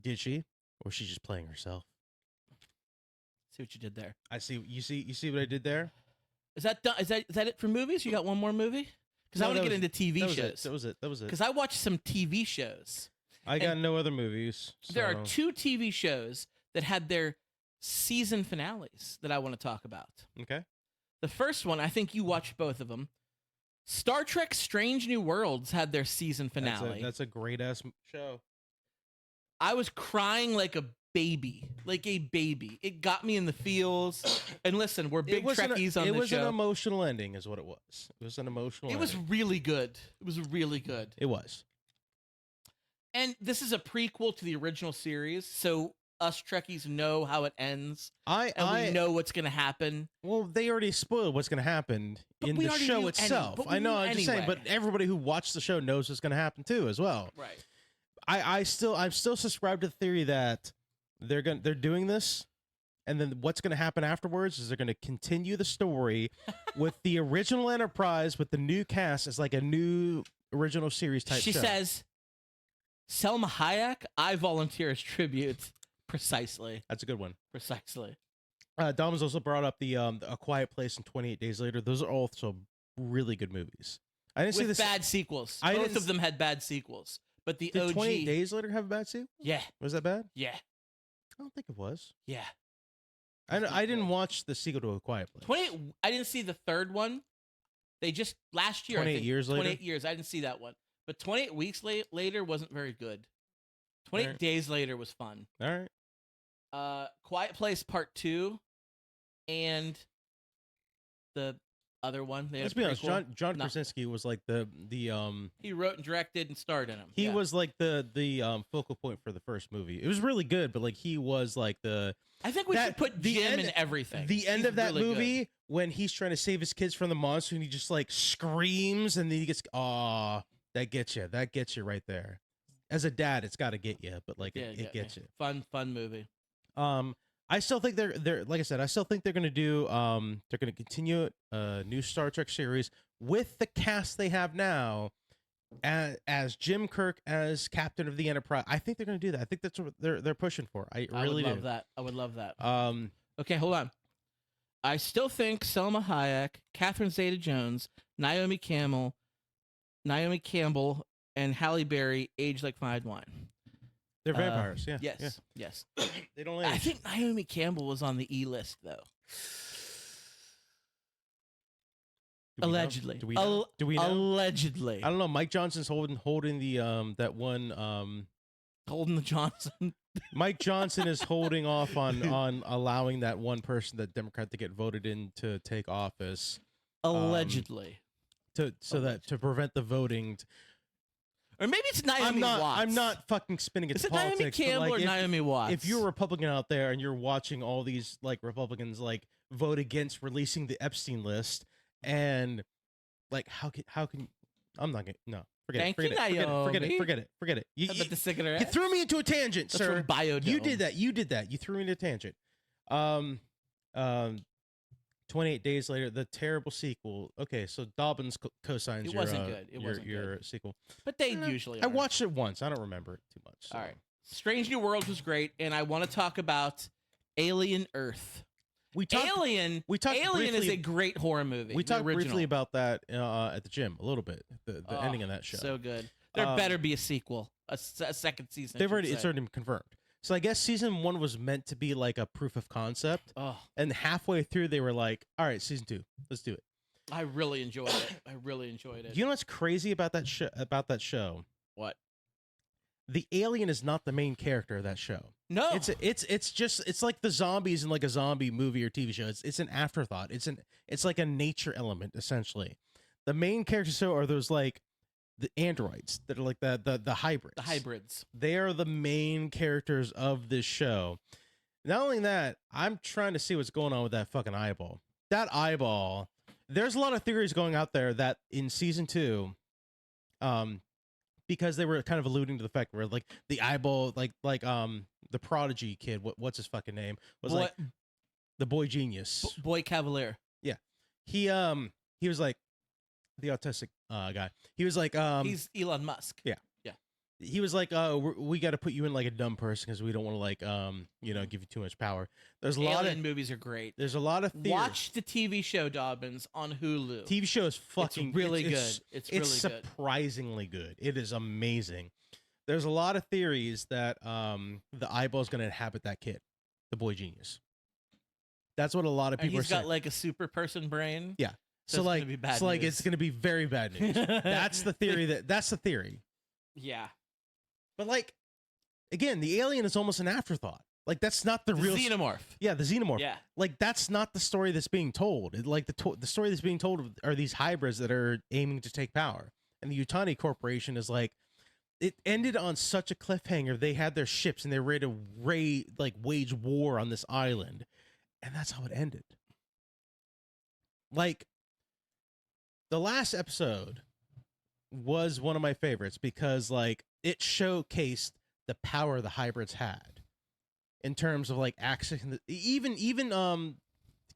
Did she? Or is she just playing herself? See what you did there. I see. You see what I did there? Is that done? Is that it for movies? You got one more movie? Because I want to get into TV shows. That was it. Because I watched some TV shows. I got no other movies. So. There are 2 TV shows that had their season finales that I want to talk about. Okay. The first one, I think you watched both of them. Star Trek Strange New Worlds had their season finale. That's a great-ass show. I was crying like a baby. It got me in the feels. And listen, we're big Trekkies on this show. It was an emotional ending is what it was. It was an emotional ending. It was really good. It was. And this is a prequel to the original series, so us Trekkies know how it ends. We know what's going to happen. Well, they already spoiled what's going to happen in the show itself. I know, I'm just saying, but everybody who watched the show knows what's going to happen too, as well. Right. I'm still subscribed to the theory that they're doing this, and then what's going to happen afterwards is they're going to continue the story with the original Enterprise with the new cast as like a new original series type. She says, "Selma Hayek, I volunteer as tribute." Precisely. That's a good one. Precisely. Dom has also brought up the A Quiet Place and 28 Days Later. Those are also really good movies. I didn't see this. Bad sequels. Both of them had bad sequels. But did OG... 28 Days Later have a bad sequel? Yeah. Was that bad? Yeah. I don't think it was. Yeah. I didn't watch the sequel to A Quiet Place. I didn't see the third one. They just last year. 28 years later. 28 years. I didn't see that one. But 28 weeks later wasn't very good. 28 Days Later was fun. All right. Quiet Place Part 2 and the other one. Let's be honest, John Krasinski was like the he wrote and directed and starred in them. He was like the focal point for the first movie. It was really good, but like he was like the I think we should put Jim in everything. The end of that movie when he's trying to save his kids from the monster and he just like screams and then he gets that gets you. That gets you right there. As a dad, it's got to get you, but like it gets you. Fun movie. I still think they're like I said, I still think they're gonna do they're gonna continue a new Star Trek series with the cast they have now as Jim Kirk as Captain of the Enterprise. I think they're gonna do that. I think that's what they're pushing for. I really would love that. I would love that. Okay, hold on. I still think Selma Hayek, Catherine Zeta-Jones, Naomi Campbell, and Halle Berry age like fine wine. They're vampires, yeah. Yes. They don't age. I think Naomi Campbell was on the E list, though. Allegedly. Do we know? Allegedly. I don't know. Mike Johnson's holding the that one. Holding the Johnson. Mike Johnson is holding off on allowing that one person, that Democrat, to get voted in to take office. Allegedly. To prevent the voting. Or maybe it's Naomi Watts. I'm not fucking spinning it Is to it politics. Naomi Campbell or Naomi Watts? If you're a Republican out there and you're watching all these like Republicans like vote against releasing the Epstein list, and like how can I'm not gonna forget it. Forget it. You threw me into a tangent, That's sir. From Biodome. You did that. You threw me into a tangent. 28 Days Later, the terrible sequel. Okay, so Dobbins co-signs It wasn't good. It wasn't your good. sequel. But they usually I are. watched it once. I don't remember it too much. So. All right. Strange New Worlds was great, and I want to talk about Alien Earth. Alien is a great horror movie. We talked briefly about that at the gym a little bit. The ending of that show. So good. There better be a sequel, a second season. It's already been confirmed. So I guess season 1 was meant to be like a proof of concept. Oh. And halfway through, they were like, all right, season 2, let's do it. I really enjoyed it. You know what's crazy about that show? What? The alien is not the main character of that show. No. It's like the zombies in like a zombie movie or TV show. It's an afterthought. It's like a nature element, essentially. The main characters are those like the androids that are like the hybrids. The hybrids. They are the main characters of this show. Not only that, I'm trying to see what's going on with that fucking eyeball. That eyeball. There's a lot of theories going out there that in season 2, because they were kind of alluding to the fact where like the eyeball, like the Prodigy kid, what's his fucking name, was like the boy genius, Boy Cavalier. Yeah, he was like the autistic guy. He was like he's Elon Musk. Yeah. He was like, we got to put you in like a dumb person because we don't want to like give you too much power. There's a lot of movies are great. There's a lot of theories. Watch the TV show Dobbins on Hulu. TV show is fucking really good. It's really surprisingly good. It is amazing. There's a lot of theories that the eyeball is going to inhabit that kid, the boy genius. That's what a lot of people are saying. He's got like a super person brain. Yeah. So it's going to be very bad news. That's the theory. That's the theory. Yeah. But like, again, the alien is almost an afterthought. Like that's not the real xenomorph. Yeah, the xenomorph. Yeah. Like that's not the story that's being told. Like the story that's being told are these hybrids that are aiming to take power. And the Yutani Corporation is like, it ended on such a cliffhanger. They had their ships and they were ready to wage war on this island, and that's how it ended. Like the last episode was one of my favorites because like it showcased the power the hybrids had in terms of like accessing even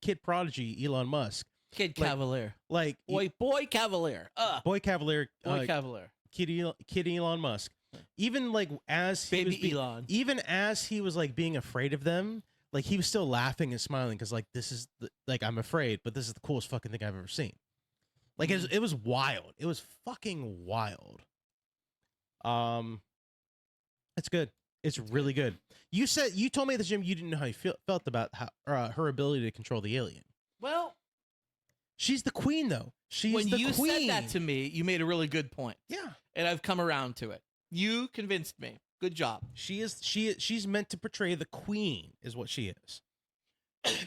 Kid Prodigy Elon Musk, Kid Cavalier, like Boy Cavalier, Boy Cavalier, Cavalier, Kid Elon Musk, even like as he Baby Elon, even as he was like being afraid of them, like he was still laughing and smiling because like this is like I'm afraid, but this is the coolest fucking thing I've ever seen. Like it was wild. It was fucking wild. It's good. It's really good. You told me at the gym you didn't know how you felt about her ability to control the alien. Well, she's the queen though. When you said that to me, you made a really good point. Yeah, and I've come around to it. You convinced me. Good job. She's meant to portray the queen, is what she is.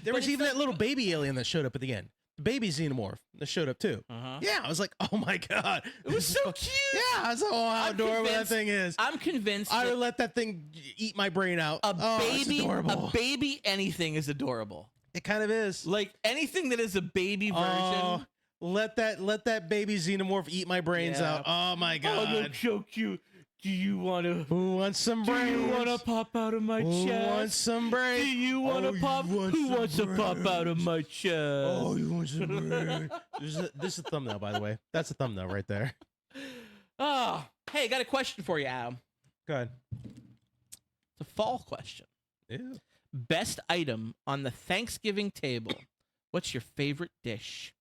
There was even that little baby alien that showed up at the end. Baby xenomorph that showed up too. Yeah, I was like, oh my god, it was so cute. Yeah, I was like, oh, how adorable that thing is. I'm convinced I would let that thing eat my brain out. It's adorable. A baby anything is adorable. It kind of is. Like anything that is a baby version. Let that baby xenomorph eat my brains out. Oh my god. Oh, look so cute. Do you want to? Who wants some brains? Do you want to pop out of my chest? Who wants some brains? Do you want to pop? Who wants to pop out of my chest? Oh, you want some brains? This is a thumbnail, by the way. That's a thumbnail right there. Oh, hey, I got a question for you, Adam. Go ahead. It's a fall question. Yeah. Best item on the Thanksgiving table. What's your favorite dish?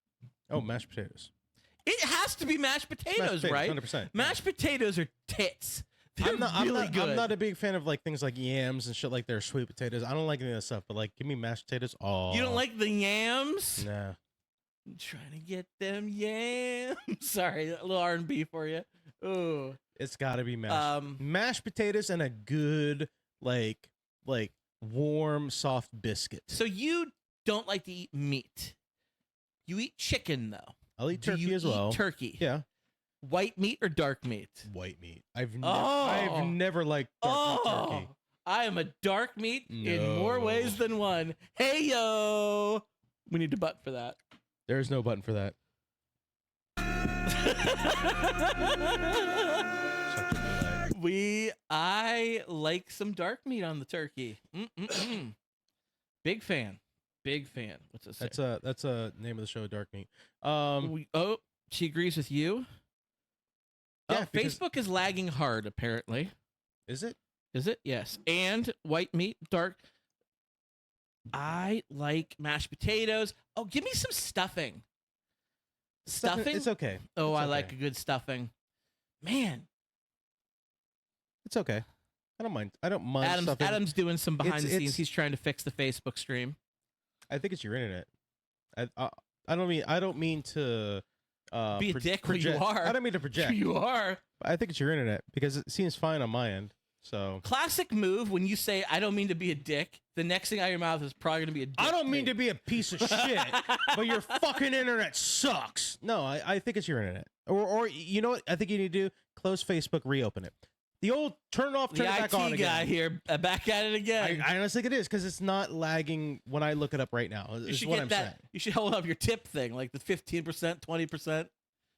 Oh, mashed potatoes. It has to be mashed potatoes, right? 100%. Mashed potatoes are tits. They're I'm really good. I'm not a big fan of like things like yams and shit like their sweet potatoes. I don't like any of that stuff, but like give me mashed potatoes. Oh, you don't like the yams? Nah. I'm trying to get them yams. Sorry, a little R&B for you. Oh, it's got to be mashed potatoes and a good like warm soft biscuit. So you don't like to eat meat. You eat chicken though. I'll eat turkey as well. Turkey. Yeah. White meat or dark meat? White meat. I've never liked dark meat turkey. I am a dark meat in more ways than one. Hey yo, we need a button for that. There's no button for that. I like some dark meat on the turkey. Big fan. Big fan. What's this? That's a name of the show, Dark Meat. She agrees with you. Yeah, Facebook is lagging hard, apparently. Is it? Is it? Yes. And white meat, dark. I like mashed potatoes. Oh, give me some stuffing. Stuffing? It's okay. Oh, it's I okay. like a good stuffing. Man, It's okay. I don't mind. I don't mind. Adam's doing some behind the scenes. He's trying to fix the Facebook stream. I think it's your internet. I don't mean to be a dick. Project. You are. I don't mean to project. You are. I think it's your internet because it seems fine on my end. So classic move when you say I don't mean to be a dick. The next thing out of your mouth is probably gonna be a dick. I don't mean to be a piece of shit, but your fucking internet sucks. No, I think it's your internet. Or you know what? I think you need to do close Facebook, reopen it. The old turn it off, turn it back on again. The IT guy here, back at it again. I honestly think it is because it's not lagging when I look it up right now. Is what I'm saying. You should hold up your tip thing, like the 15%, 20%.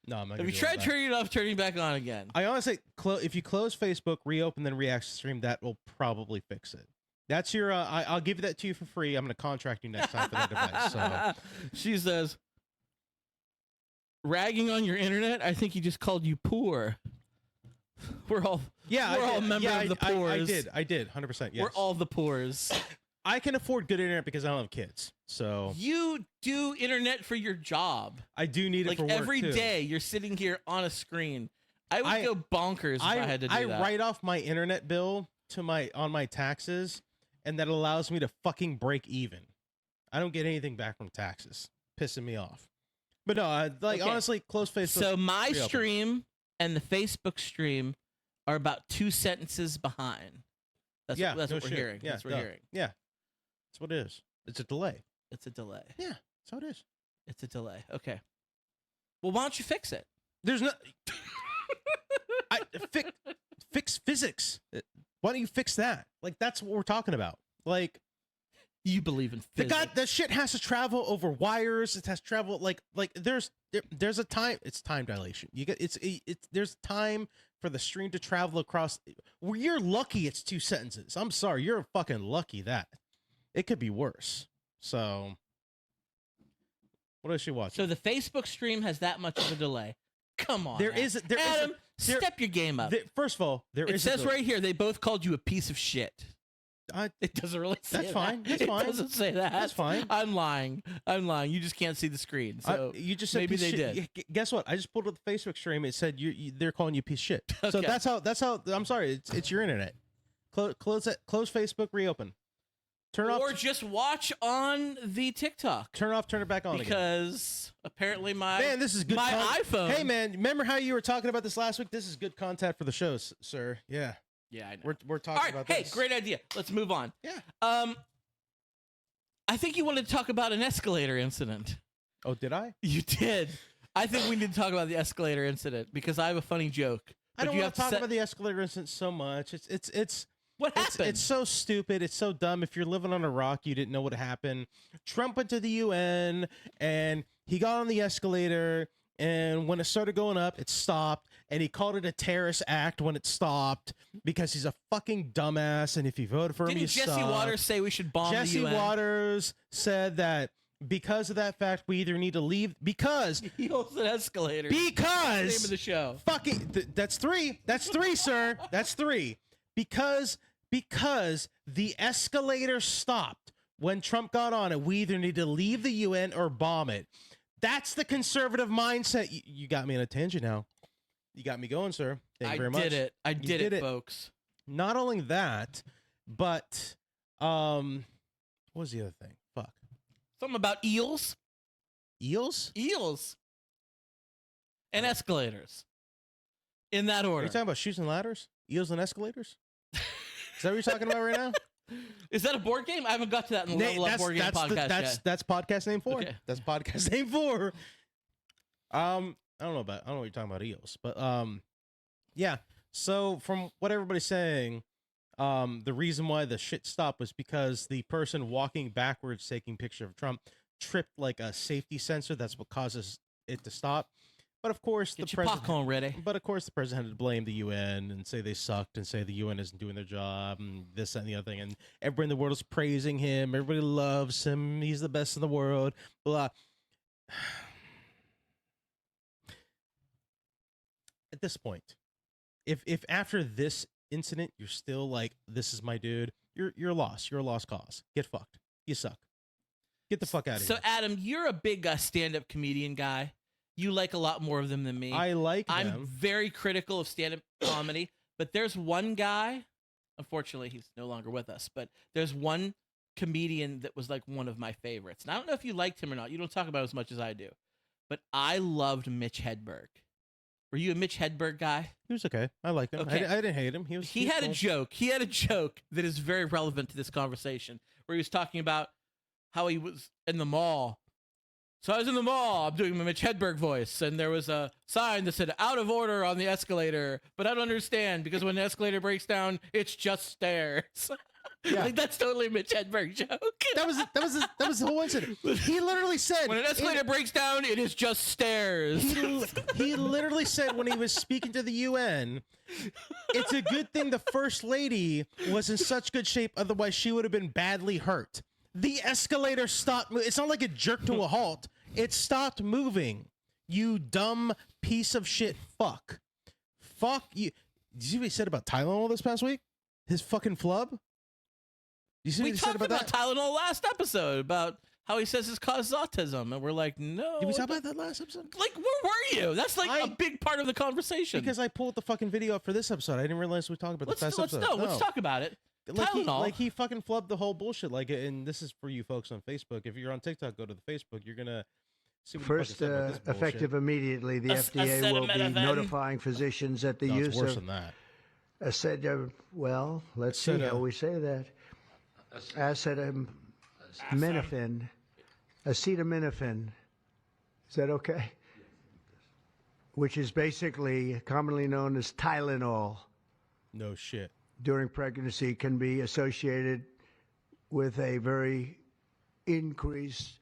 No, I'm not. Have you tried turning it off, turning it back on again? I honestly, if you close Facebook, reopen, then react stream, that will probably fix it. That's your. I'll give that to you for free. I'm going to contract you next time for that device. So. She says, ragging on your internet. I think he just called you poor. We're all members of the poors. I did 100%. Yes. We're all the poors. I can afford good internet because I don't have kids. So you do internet for your job. I do need it for work every day. You're sitting here on a screen. I would go bonkers if I had to do that. I write off my internet bill on my taxes, and that allows me to fucking break even. I don't get anything back from taxes, pissing me off. But no, honestly, close Facebook. So my stream and the Facebook stream are about 2 sentences behind. That's what we're hearing. Yeah, that's what we're hearing. Yeah, that's what it is. It's a delay. It's a delay. Yeah, that's how it is. It's a delay. Okay. Well, why don't you fix it? There's no. Fix physics. Why don't you fix that? Like, that's what we're talking about. Like, you believe in physics. The shit has to travel over wires. It has to travel like there's a time. It's time dilation. You get there's time for the stream to travel across. Well, you're lucky it's 2 sentences. I'm sorry, you're fucking lucky that it could be worse. So, what else you watching? So the Facebook stream has that much of a delay. Come on, Adam, step your game up. First of all, it says right here they both called you a piece of shit. It doesn't really say that's fine. That's it fine. It doesn't say that. That's fine. I'm lying. You just can't see the screen. So you just said maybe they did. Guess what? I just pulled up the Facebook stream. It said they're calling you a piece of shit. Okay. So that's how. I'm sorry. It's your internet. Close Facebook. Reopen. Turn off. Or just watch on the TikTok. Turn off. Turn it back on. Because apparently this is good. iPhone. Hey man, remember how you were talking about this last week? This is good content for the show, sir. Yeah. Yeah, I know. We're talking about this. Hey, great idea. Let's move on. Yeah. I think you wanted to talk about an escalator incident. Oh, did I? You did. I think we need to talk about the escalator incident because I have a funny joke. I don't want to talk about the escalator incident so much. It's what happened? It's so stupid. It's so dumb. If you're living on a rock, you didn't know what happened. Trump went to the UN and he got on the escalator. And when it started going up, it stopped. And he called it a terrorist act when it stopped because he's a fucking dumbass. And if you voted for him, you suck. Didn't Jesse Waters say we should bomb the UN? Jesse Waters said that because of that fact, we either need to leave because Eels and Escalators. Because that's the name of the show. Fucking that's 3. That's 3, sir. That's 3. Because the escalator stopped when Trump got on it, we either need to leave the UN or bomb it. That's the conservative mindset. You got me on a tangent now. You got me going, sir. Thank you very much. I did it, folks. Not only that, but what was the other thing? Fuck. Something about eels. Eels? Eels. And escalators. In that order. Are you talking about shoes and ladders? Eels and escalators? Is that what you're talking about right now? Is that a board game? I haven't got to that in the Level Up Board Game podcast yet. That's podcast name 4. Okay. That's podcast name 4. I don't know what you're talking about eels, but yeah. So from what everybody's saying, the reason why the shit stopped was because the person walking backwards taking picture of Trump tripped like a safety sensor. That's what causes it to stop. But of course, the president ready. But of course, the president had to blame the UN and say they sucked and say the UN isn't doing their job and this and the other thing. And everybody in the world is praising him. Everybody loves him. He's the best in the world. Blah. At this point, if after this incident you're still like, this is my dude, you're lost. You're a lost cause. Get fucked. You suck. Get the fuck out of here. So Adam, you're a big stand-up comedian guy. You like a lot more of them than me. I like them. I'm very critical of stand-up comedy, But there's one guy, unfortunately, he's no longer with us, but there's one comedian that was like one of my favorites. And I don't know if you liked him or not. You don't talk about him as much as I do. But I loved Mitch Hedberg. Were you a Mitch Hedberg guy? He was okay. I liked him. Okay. I didn't hate him. He had a joke. He had a joke that is very relevant to this conversation where he was talking about how he was in the mall. So I was in the mall. I'm doing my Mitch Hedberg voice, and there was a sign that said "out of order" on the escalator. But I don't understand because when the escalator breaks down, it's just stairs. Yeah. Like that's totally a Mitch Hedberg joke. That was the whole incident. He literally said when an escalator breaks down, it is just stairs. He literally said when he was speaking to the UN, it's a good thing the first lady was in such good shape, otherwise she would have been badly hurt. The escalator stopped. It's not like it jerked to a halt. It stopped moving. You dumb piece of shit. Fuck you. Did you see what he said about Tylenol this past week? His fucking flub. You see what he said about that? We talked about Tylenol last episode about how he says it causes autism, and we're like, no. Did we talk about that last episode? Like, where were you? That's like a big part of the conversation. Because I pulled the fucking video up for this episode. I didn't realize we talked about the last episode. Let's talk about it. Like he fucking flubbed the whole bullshit. Like, and this is for you folks on Facebook. If you're on TikTok, go to the Facebook. You're gonna see what first effective immediately. The FDA will be notifying physicians that the use it's worse than that. Well, let's see how we say that. Acetaminophen. Is that okay? Which is basically commonly known as Tylenol. No shit. During pregnancy can be associated with a very increased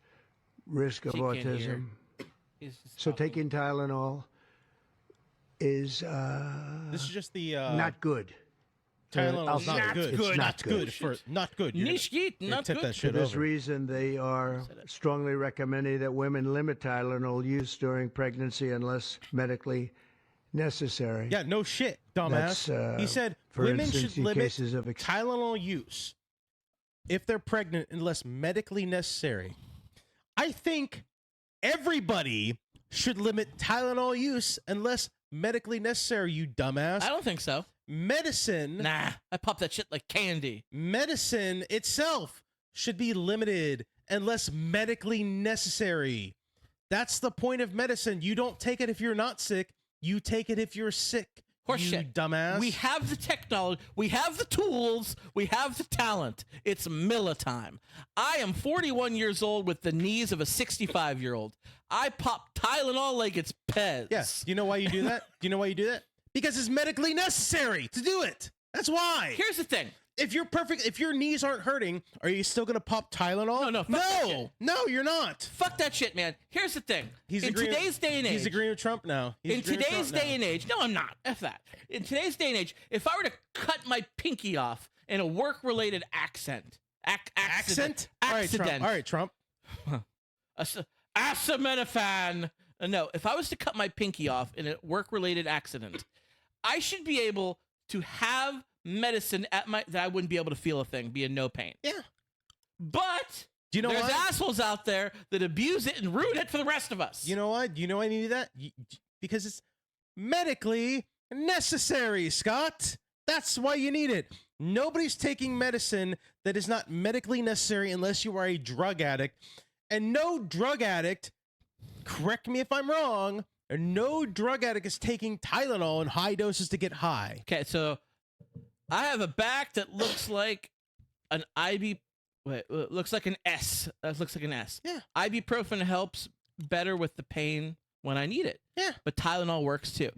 risk of autism. So taking Tylenol is this is just the not good. Tylenol is not good. It's not good. Not good. Not good. That shit For this over. reason, they are strongly recommending that women limit Tylenol use during pregnancy unless medically necessary. Yeah, no shit, dumbass. He said women should limit Tylenol use if they're pregnant unless medically necessary. I think everybody should limit Tylenol use unless medically necessary, you dumbass. I don't think so. Medicine. Nah, I pop that shit like candy. Medicine itself should be limited unless medically necessary. That's the point of medicine. You don't take it if you're not sick. You take it if you're sick. Horseshit. You dumbass. We have the technology. We have the tools. We have the talent. It's Milla time. I am 41 years old with the knees of a 65-year-old. I pop Tylenol like it's Pez. Yes. You know why you do that? Do you know why you do that? Because it's medically necessary to do it. That's why. Here's the thing. If you're perfect, if your knees aren't hurting, are you still gonna pop Tylenol? No, you're not. Fuck that shit, man. Here's the thing. In today's day and age, he's agreeing with Trump now. In today's day and age, no, I'm not. F that. In today's day and age, if I were to cut my pinky off in a work-related accident. All right, Trump. Acetaminophen. No, if I was to cut my pinky off in a work-related accident, I should be able to have medicine at that I wouldn't be able to feel a thing, be in no pain. Yeah. But do you know there's assholes out there that abuse it and ruin it for the rest of us. You know what? You know why I need that? Because it's medically necessary, Scott. That's why you need it. Nobody's taking medicine that is not medically necessary unless you are a drug addict. And no drug addict, correct me if I'm wrong, no drug addict is taking Tylenol in high doses to get high. Okay, so I have a back that looks like an looks like an S. That looks like an S. Yeah. Ibuprofen helps better with the pain when I need it. Yeah. But Tylenol works too.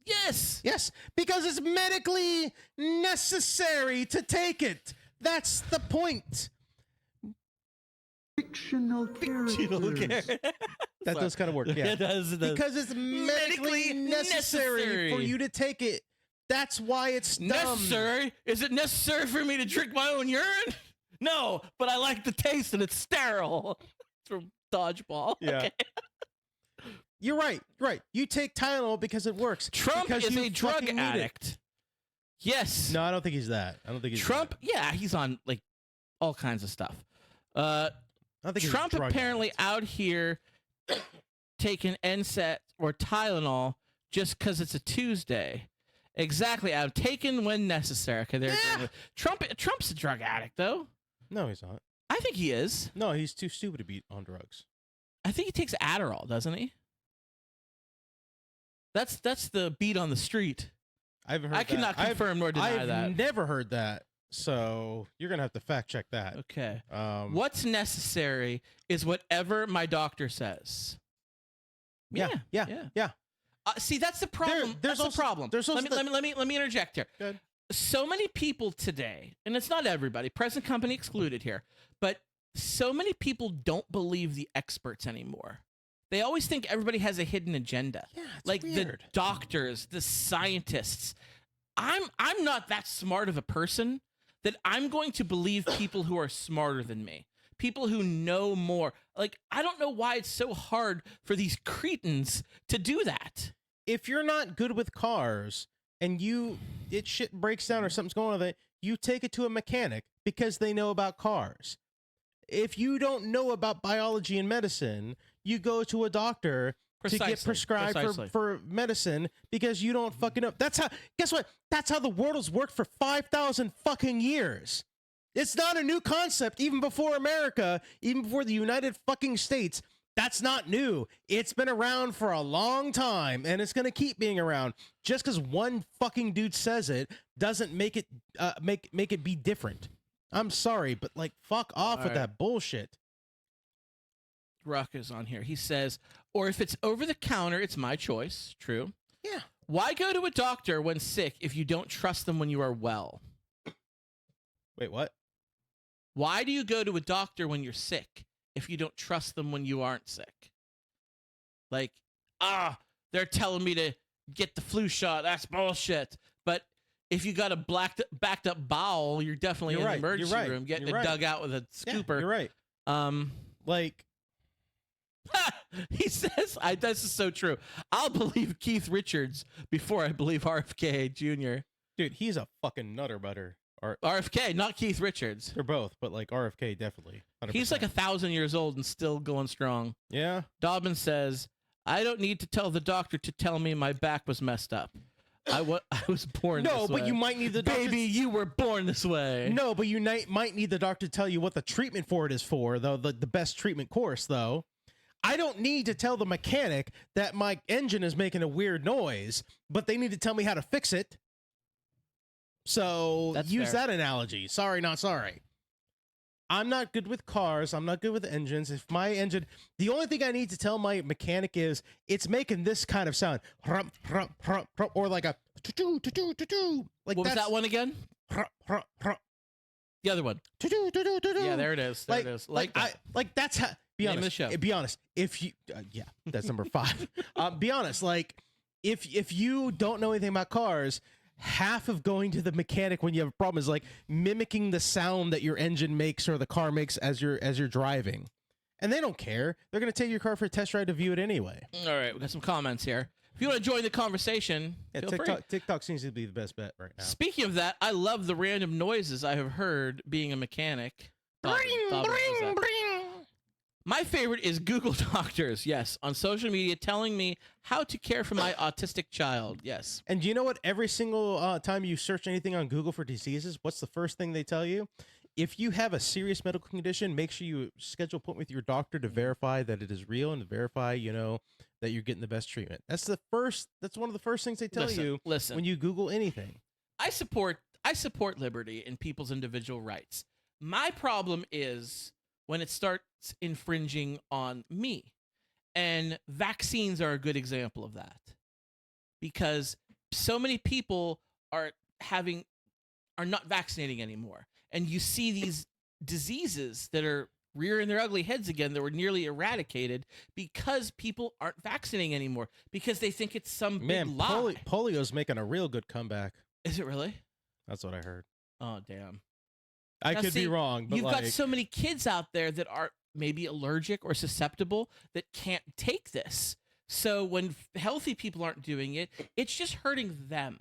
Yes. Yes, because it's medically necessary to take it. That's the point. Fictional characters. That does kind of work, yeah. It does. Because it's medically necessary for you to take it. That's why it's dumb. Necessary? Is it necessary for me to drink my own urine? No, but I like the taste and it's sterile. From Dodgeball. Yeah. Okay. You're right. Right. You take Tylenol because it works. Trump is a drug addict. Yes. No, I don't think he's that. I don't think he's Trump. Yeah, he's on like all kinds of stuff. Trump apparently out here taking NSAID or Tylenol just because it's a Tuesday, Exactly. I'm taken when necessary. Okay, Trump's a drug addict, though. No, he's not. I think he is. No, he's too stupid to be on drugs. I think he takes Adderall, doesn't he? That's the beat on the street. I cannot confirm nor deny that. I've never heard that. So you're gonna have to fact check that. Okay. What's necessary is whatever my doctor says. Yeah. See, that's the problem. That's the problem. Let me interject here. Good. So many people today, and it's not everybody, present company excluded here, but so many people don't believe the experts anymore. They always think everybody has a hidden agenda. Yeah, it's like weird. The doctors, the scientists. I'm not that smart of a person that I'm going to believe people who are smarter than me. People who know more. Like, I don't know why it's so hard for these cretins to do that. If you're not good with cars and shit breaks down or something's going on with it, you take it to a mechanic because they know about cars. If you don't know about biology and medicine, you go to a doctor to get prescribed for medicine because you don't fucking know. Guess what? That's how the world has worked for 5,000 fucking years. It's not a new concept. Even before America, even before the United fucking States, that's not new. It's been around for a long time, and it's gonna keep being around. Just because one fucking dude says it doesn't make it make it be different. I'm sorry, but like, fuck off with that bullshit. Ruck is on here. He says, or if it's over the counter, it's my choice. True. Yeah. Why go to a doctor when sick if you don't trust them when you are well? Wait, what? Why do you go to a doctor when you're sick if you don't trust them when you aren't sick? Like, they're telling me to get the flu shot. That's bullshit. But if you got a backed up bowel, you're definitely in the emergency room getting it dug out with a scooper. Yeah, you're right. Like, he says, this is so true. I'll believe Keith Richards before I believe RFK Jr. Dude, he's a fucking nutter butter. RFK, not Keith Richards. They're both, but like RFK definitely. 100%. He's like 1,000 years old and still going strong. Yeah. Dobbin says, I don't need to tell the doctor to tell me my back was messed up. I was born this way. No, but you might need the doctor. Baby, you were born this way. No, but you might need the doctor to tell you what the treatment for it is for, though, the best treatment course, though. I don't need to tell the mechanic that my engine is making a weird noise, but they need to tell me how to fix it. So use that analogy. Sorry, not sorry. I'm not good with cars. I'm not good with engines. If my engine, the only thing I need to tell my mechanic is it's making this kind of sound, or like a like. What was that one again? The other one. Yeah, there it is. There it is. Like that's how. Be honest. Name of the show. Be honest. If you, that's number 5. Be honest. Like, if you don't know anything about cars, half of going to the mechanic when you have a problem is like mimicking the sound that your engine makes or the car makes as you're driving, and they don't care. They're gonna take your car for a test ride to view it anyway. All right, we got some comments here. If you want to join the conversation, feel free. TikTok seems to be the best bet right now. Speaking of that, I love the random noises I have heard being a mechanic. My favorite is Google doctors, yes, on social media telling me how to care for my autistic child, yes. And do you know what? Every single time you search anything on Google for diseases, what's the first thing they tell you? If you have a serious medical condition, make sure you schedule an appointment with your doctor to verify that it is real and to verify, that you're getting the best treatment. That's one of the first things they tell you when you Google anything. I support liberty and people's individual rights. My problem is when it starts infringing on me. And vaccines are a good example of that. Because so many people are not vaccinating anymore. And you see these diseases that are rearing their ugly heads again that were nearly eradicated because people aren't vaccinating anymore. Because they think it's some big lie. Polio's making a real good comeback. Is it really? That's what I heard. Oh, damn. I could be wrong, but you've got so many kids out there that are maybe allergic or susceptible that can't take this. So when healthy people aren't doing it, it's just hurting them.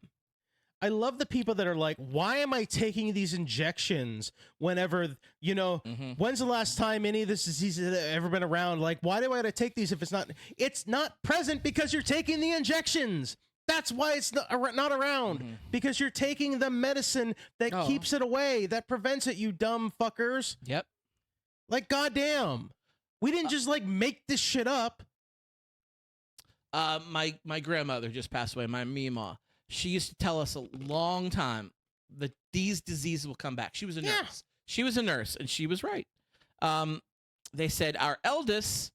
I love the people that are like, why am I taking these injections whenever, when's the last time any of this disease has ever been around? Like, why do I have to take these if it's not present because you're taking the injections. That's why it's not around. Because you're taking the medicine that keeps it away, that prevents it, you dumb fuckers. Yep. Like, goddamn. We didn't just, like, make this shit up. My grandmother just passed away, my Mima. She used to tell us a long time that these diseases will come back. She was a nurse. She was a nurse, and she was right. They said, our eldest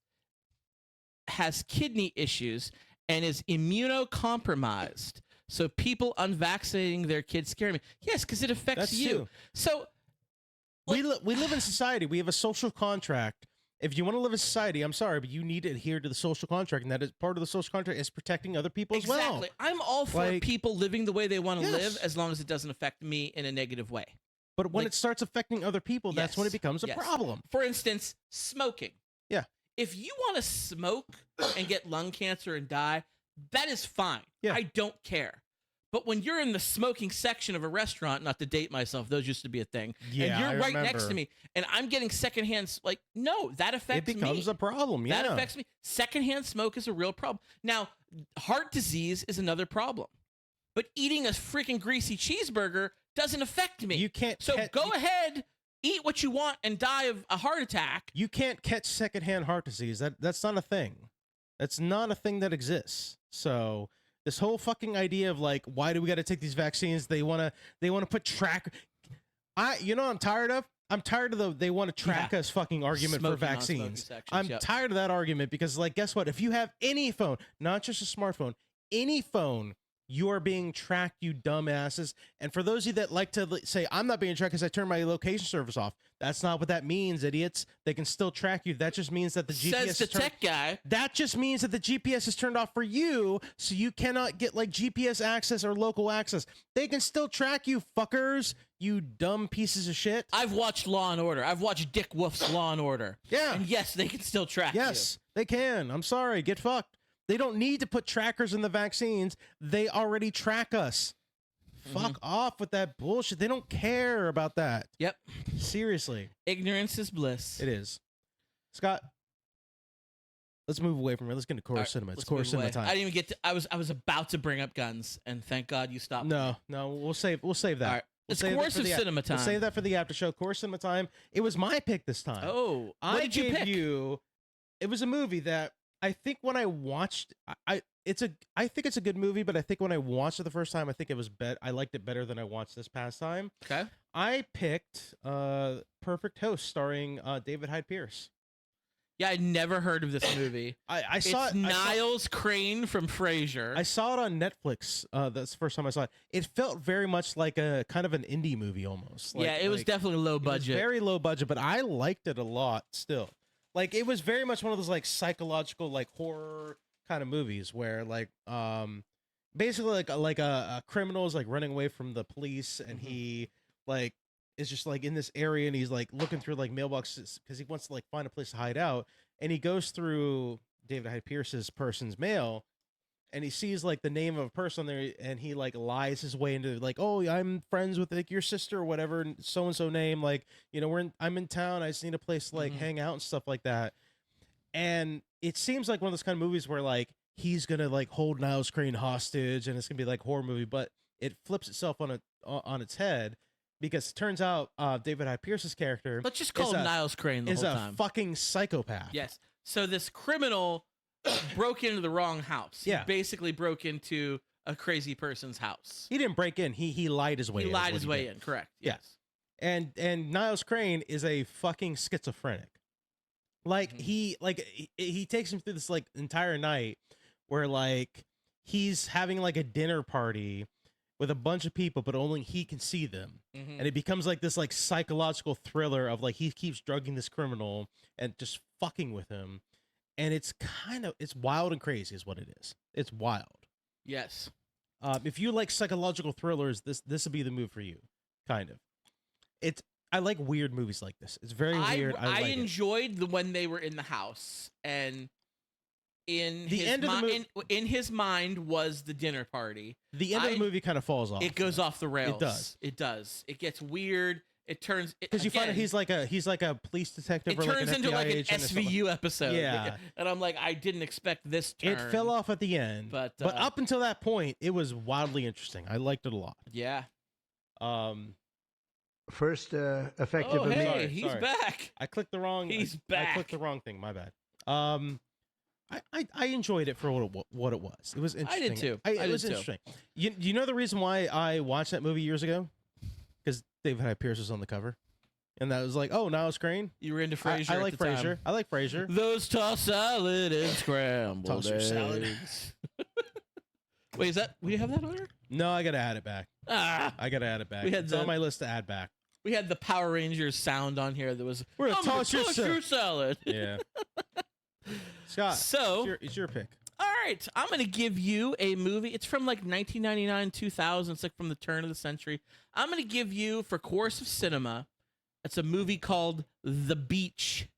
has kidney issues and is immunocompromised. So people unvaccinating their kids scare me. Yes, because it affects you. True. So we live in society. We have a social contract. If you want to live in society, I'm sorry, but you need to adhere to the social contract, and that is part of the social contract is protecting other people as well. Exactly. I'm all for people living the way they want to live as long as it doesn't affect me in a negative way. But when it starts affecting other people, that's when it becomes a problem. For instance, smoking. Yeah. If you want to smoke and get lung cancer and die, that is fine. Yeah. I don't care. But when you're in the smoking section of a restaurant, not to date myself, those used to be a thing, and you're right next to me, and I'm getting secondhand, like, no, that affects me. It becomes a problem, That affects me. Secondhand smoke is a real problem. Now, heart disease is another problem. But eating a freaking greasy cheeseburger doesn't affect me. You can't. So go ahead, eat what you want, and die of a heart attack. You can't catch secondhand heart disease. That's not a thing. That's not a thing that exists. So this whole fucking idea of like, why do we got to take these vaccines? They want to put track. You know what I'm tired of? I'm tired of they want to track us fucking argument for vaccines. I'm tired of that argument because, like, guess what? If you have any phone, not just a smartphone, any phone, you are being tracked, you dumbasses. And for those of you that like to say, I'm not being tracked because I turned my location service off. That's not what that means, idiots. They can still track you. That just means that the GPS says the tech guy. That just means that the GPS is turned off for you, so you cannot get like GPS access or local access. They can still track you, fuckers. You dumb pieces of shit. I've watched Law and Order. I've watched Dick Wolf's Law and Order. Yeah. And yes, they can still track you. Yes, they can. I'm sorry. Get fucked. They don't need to put trackers in the vaccines. They already track us. Fuck off with that bullshit. They don't care about that. Yep. Seriously. Ignorance is bliss. It is. Scott, let's move away from it. Let's get into core cinema. It's core cinema time. I didn't even get to. I was about to bring up guns, and thank God you stopped. No, we'll save that. All right. It's course of cinema time. We'll save that for the after show. Core cinema time. It was my pick this time. Oh, what did you pick? It was a movie that I think when I watched, I think it's a good movie, but I think when I watched it the first time, I think it was I liked it better than I watched this past time. Okay. I picked Perfect Host, starring David Hyde Pierce. Yeah, I'd never heard of this movie. I saw it. Niles Crane from Frasier. I saw it on Netflix. That's the first time I saw it. It felt very much like a kind of an indie movie almost. Yeah, it was definitely low budget. Very low budget, but I liked it a lot still. Like, it was very much one of those like psychological, like horror kind of movies where like basically like a criminal is like running away from the police, and he like is just like in this area, and he's like looking through like mailboxes because he wants to like find a place to hide out, and he goes through David Hyde Pierce's person's mail, and he sees like the name of a person there, and he like lies his way into like, oh, I'm friends with like your sister or whatever, so and so name, like, you know, I'm in town, I just need a place to like hang out and stuff like that. And it seems like one of those kind of movies where like he's gonna like hold Niles Crane hostage, and it's gonna be like horror movie, but it flips itself on its head, because it turns out David Hyde Pierce's character, let's just call him Niles Crane the whole time, is a fucking psychopath. Yes. So this criminal broke into the wrong house. Yeah. He basically broke into a crazy person's house. He didn't break in. He lied his way in. He lied his way in. Correct. Yes. And Niles Crane is a fucking schizophrenic. Like he takes him through this like entire night where like he's having like a dinner party with a bunch of people, but only he can see them. And it becomes like this like psychological thriller of like he keeps drugging this criminal and just fucking with him. And it's wild and crazy is what it is. It's wild. Yes. If you like psychological thrillers, this would be the move for you. Kind of. I like weird movies like this. It's very weird. I enjoyed when they were in the house, and in his mind was the dinner party. The end of the movie kind of falls off. It goes off the rails. It does. It does. It gets weird. it turns because you find out he's like a police detective. It or turns like into like an SVU episode. Yeah, and I'm like, I didn't expect this turn. It fell off at the end, but up until that point, it was wildly interesting. I liked it a lot. Yeah. First effective. Oh, hey, he's back. I clicked the wrong. He's back. I clicked the wrong thing. My bad. I enjoyed it for what it was. It was interesting. I did too. It was interesting. You know the reason why I watched that movie years ago? Because David Hyde Pierce was on the cover, and that was like, oh, Niles Crane. You were into Frasier. I like Frasier. I like Frasier. Those tossed salad and scrambled Toss your salad. eggs. Wait, is that? We have that on here? No, I gotta add it back. I gotta add it back. It's on my list to add back. We had the Power Rangers sound on here that was. We're gonna toss your salad. Yeah. Scott, so it's your pick. All right, I'm going to give you a movie. It's from like 1999, 2000. It's like from the turn of the century. I'm going to give you, for Course of Cinema, it's a movie called The Beach,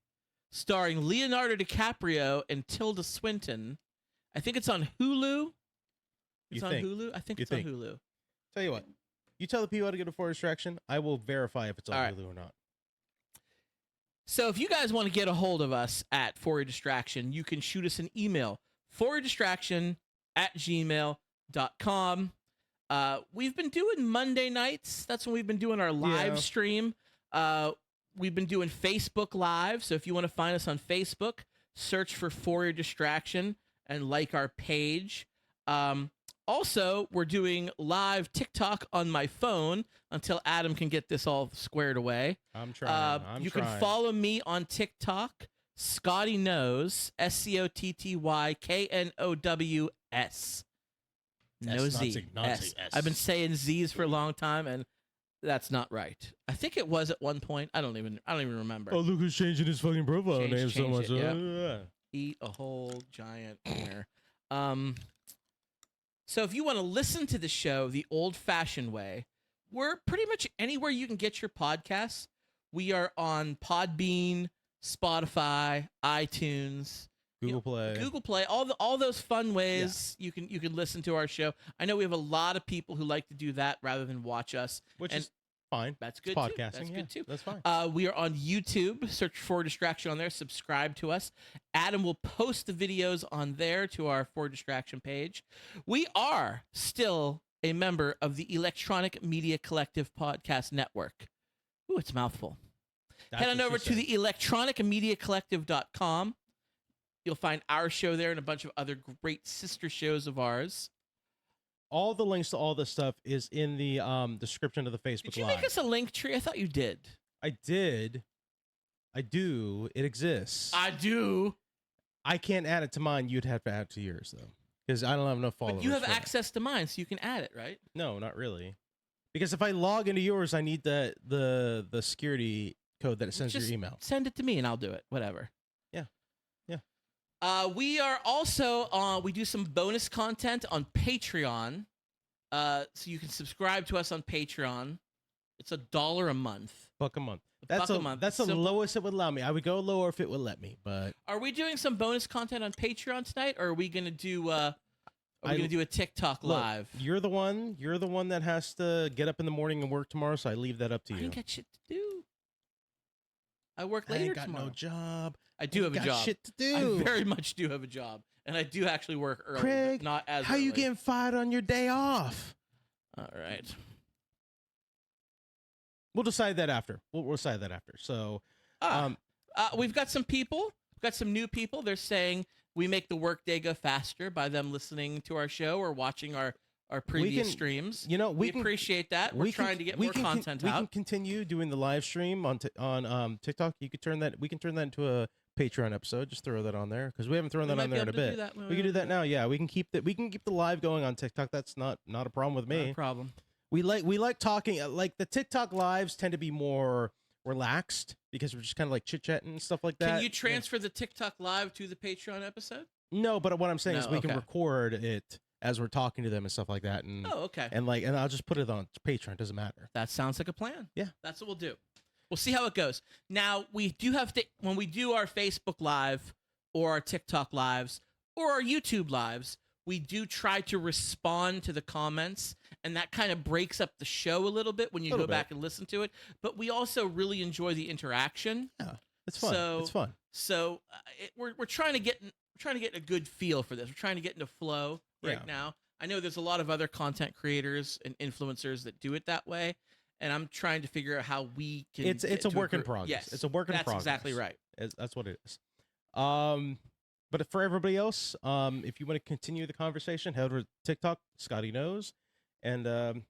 starring Leonardo DiCaprio and Tilda Swinton. I think it's on Hulu. It's on Hulu? I think it's on Hulu. Tell you what. You tell the people how to get a For Distraction. I will verify if it's on Hulu or not. So if you guys want to get a hold of us at For Your Distraction, you can shoot us an email, foryourdistraction@gmail.com. We've been doing Monday nights. That's when we've been doing our live stream. We've been doing Facebook Live. So if you want to find us on Facebook, search for Your Distraction and like our page. Also, we're doing live TikTok on my phone until Adam can get this all squared away. I'm trying. You can follow me on TikTok, Scotty Knows, SCOTTYKNOWS. No Z. S. I've been saying Z's for a long time, and that's not right. I think it was at one point. I don't even remember. Oh, look who's changing his fucking profile name so much. Eat a whole giant winner. So if you want to listen to the show the old-fashioned way, we're pretty much anywhere you can get your podcasts. We are on Podbean, Spotify, iTunes, Google Play, all those fun ways you can listen to our show. I know we have a lot of people who like to do that rather than watch us, which is fine. That's good. It's podcasting. That's good too. That's fine. We are on YouTube. Search For Distraction on there. Subscribe to us. Adam will post the videos on there to our For Distraction page. We are still a member of the Electronic Media Collective Podcast Network. Ooh, it's a mouthful. Head on over to the electronicmediacollective.com. You'll find our show there and a bunch of other great sister shows of ours. All the links to all this stuff is in the description of the Facebook Live. Did you make us a link tree? I thought you did. I did. I do. It exists. I do. I can't add it to mine. You'd have to add it to yours, though, because I don't have enough followers. But you have access to mine, so you can add it, right? No, not really. Because if I log into yours, I need the security code that it sends your email. Send it to me, and I'll do it. Whatever. Yeah. We are also we do some bonus content on Patreon. So you can subscribe to us on Patreon. It's $1 a month. $1 a month. That's the lowest it would allow me. I would go lower if it would let me, but are we doing some bonus content on Patreon tonight, or are we gonna do gonna do a TikTok live? You're the one that has to get up in the morning and work tomorrow, so I leave that up to you. I ain't got shit to do. I work later tomorrow. I ain't got no job. I do have a job. Shit to do. I very much do have a job, and I do actually work early, Craig, but not as how early. you getting fired on your day off? All right. We'll decide that after. We'll decide that after. So, we've got some people. We've got some new people. They're saying we make the workday go faster by them listeing to our show or watching our previous streams. You know, we appreciate that. We're trying to get more content out. We can continue doing the live stream on TikTok. We can turn that into a Patreon episode. Just throw that on there because we haven't thrown that on there in a bit. We can do that now. Yeah, we can keep the live going on TikTok. That's not a problem with me. Not a problem. We like talking. Like the TikTok lives tend to be more relaxed because we're just kind of like chit chatting and stuff like that. Can you transfer the TikTok live to the Patreon episode? No, but what I'm saying is we can record it as we're talking to them and stuff like that. And and I'll just put it on Patreon. It doesn't matter. That sounds like a plan. Yeah, that's what we'll do. We'll see how it goes. Now we do have to, when we do our Facebook Live or our TikTok lives or our YouTube lives, we do try to respond to the comments, and that kind of breaks up the show a little bit when you go back and listen to it. But we also really enjoy the interaction. Yeah, it's fun. It's fun. So we're trying to get a good feel for this. We're trying to get into flow right now. I know there's a lot of other content creators and influencers that do it that way, and I'm trying to figure out how we can. It's a work in progress. Yes, it's a work in progress. That's exactly right. That's what it is. But for everybody else, if you want to continue the conversation, head over to TikTok, Scotty Knows, and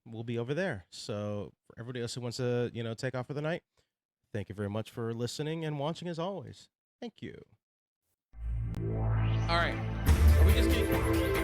we'll be over there. So for everybody else who wants to, take off for the night, thank you very much for listening and watching as always. Thank you. All right. Are we just getting...